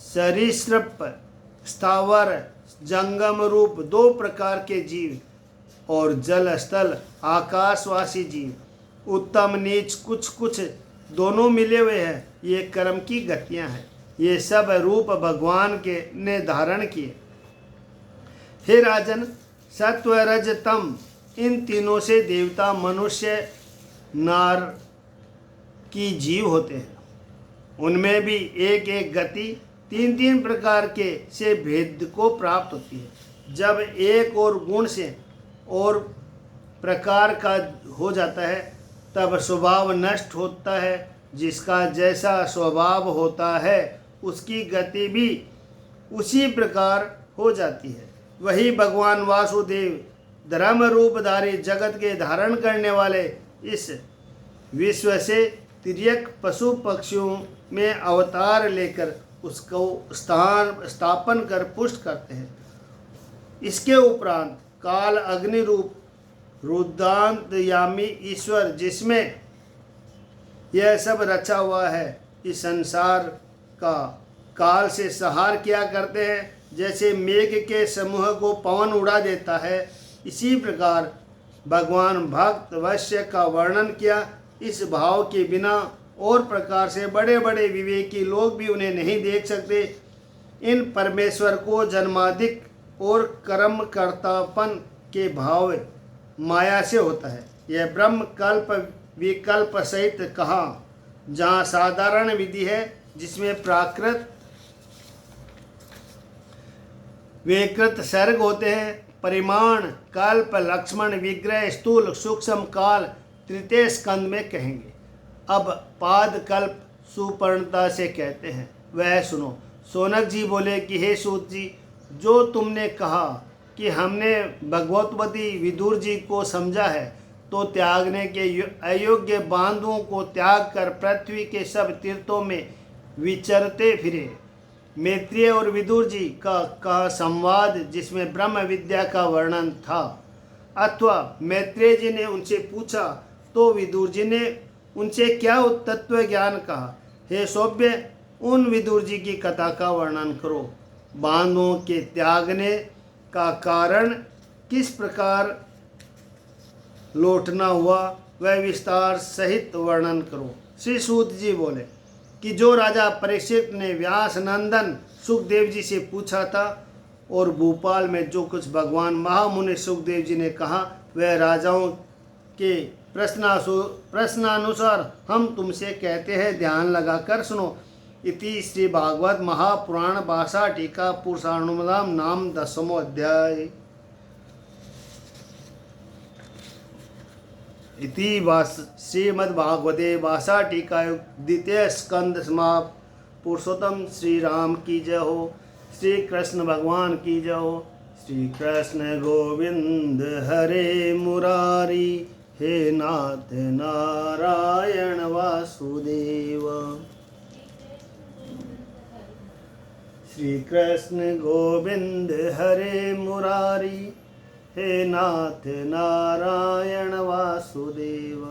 सरीसृप, स्थावर, जंगम रूप 2 प्रकार के जीव और जल स्थल आकाशवासी जीव, उत्तम नीच कुछ कुछ दोनों मिले हुए हैं। ये कर्म की गतियां हैं। ये सब रूप भगवान के ने धारण किए। हे राजन, सत्व रज तम इन तीनों से देवता, मनुष्य, नार की जीव होते हैं। उनमें भी एक एक गति 3 प्रकार के से भेद को प्राप्त होती है। जब एक और गुण से और प्रकार का हो जाता है तब स्वभाव नष्ट होता है। जिसका जैसा स्वभाव होता है उसकी गति भी उसी प्रकार हो जाती है। वही भगवान वासुदेव धर्म रूपधारी जगत के धारण करने वाले इस विश्व से तिर्यक पशु पक्षियों में अवतार लेकर उसको स्थापन कर पुष्ट करते हैं। इसके उपरांत काल अग्नि रूप रुद्रांतयामी ईश्वर, जिसमें यह सब रचा हुआ है, इस संसार का काल से संहार किया करते हैं। जैसे मेघ के समूह को पवन उड़ा देता है, इसी प्रकार भगवान भक्त वश्य का वर्णन किया। इस भाव के बिना और प्रकार से बड़े बड़े विवेकी लोग भी उन्हें नहीं देख सकते। इन परमेश्वर को जन्मादिक और कर्मकर्तापन के भाव माया से होता है। यह ब्रह्म कल्प विकल्प सहित कहा, जहाँ साधारण विधि है जिसमें प्राकृत विकृत सर्ग होते हैं, परिमाण, कल्प, लक्ष्मण, विग्रह, स्थूल, सूक्ष्म काल तृतीय स्कंद में कहेंगे। अब पाद कल्प सुपर्णता से कहते हैं, वह सुनो। सोनक जी बोले कि हे सूत जी, जो तुमने कहा कि हमने भगवतवती विदुर जी को समझा है, तो त्यागने के अयोग्य बांधुओं को त्याग कर पृथ्वी के सब तीर्थों में विचरते फिरे। मैत्रेय और विदुर जी का संवाद जिसमें ब्रह्म विद्या का वर्णन था, अथवा मैत्रेय जी ने उनसे पूछा तो विदुर जी ने उनसे क्या तत्व ज्ञान कहा। हे सौभ्य, उन विदुर जी की कथा का वर्णन करो। बांधों के त्यागने का कारण किस प्रकार लौटना हुआ, वह विस्तार सहित वर्णन करो। श्री सूत जी बोले कि जो राजा परीक्षित ने व्यास नंदन सुखदेव जी से पूछा था और भोपाल में जो कुछ भगवान महामुनि सुखदेव जी ने कहा, वह राजाओं के प्रश्नानुसार हम तुमसे कहते हैं, ध्यान लगाकर सुनो। इति श्री भागवत महापुराण भाषा टीका पुरुषानुमोदम नाम 10वां अध्याय। इति श्रीमद्भागवते भाषा टीका द्वितीय स्कंद समाप्त। पुरुषोत्तम श्री राम की जय हो, श्री कृष्ण भगवान की जय हो। श्री कृष्ण गोविंद हरे मुरारी, हे नाथ नारायण वासुदेव। श्री कृष्ण गोविंद हरे मुरारी, हे नाथ नारायण वासुदेव।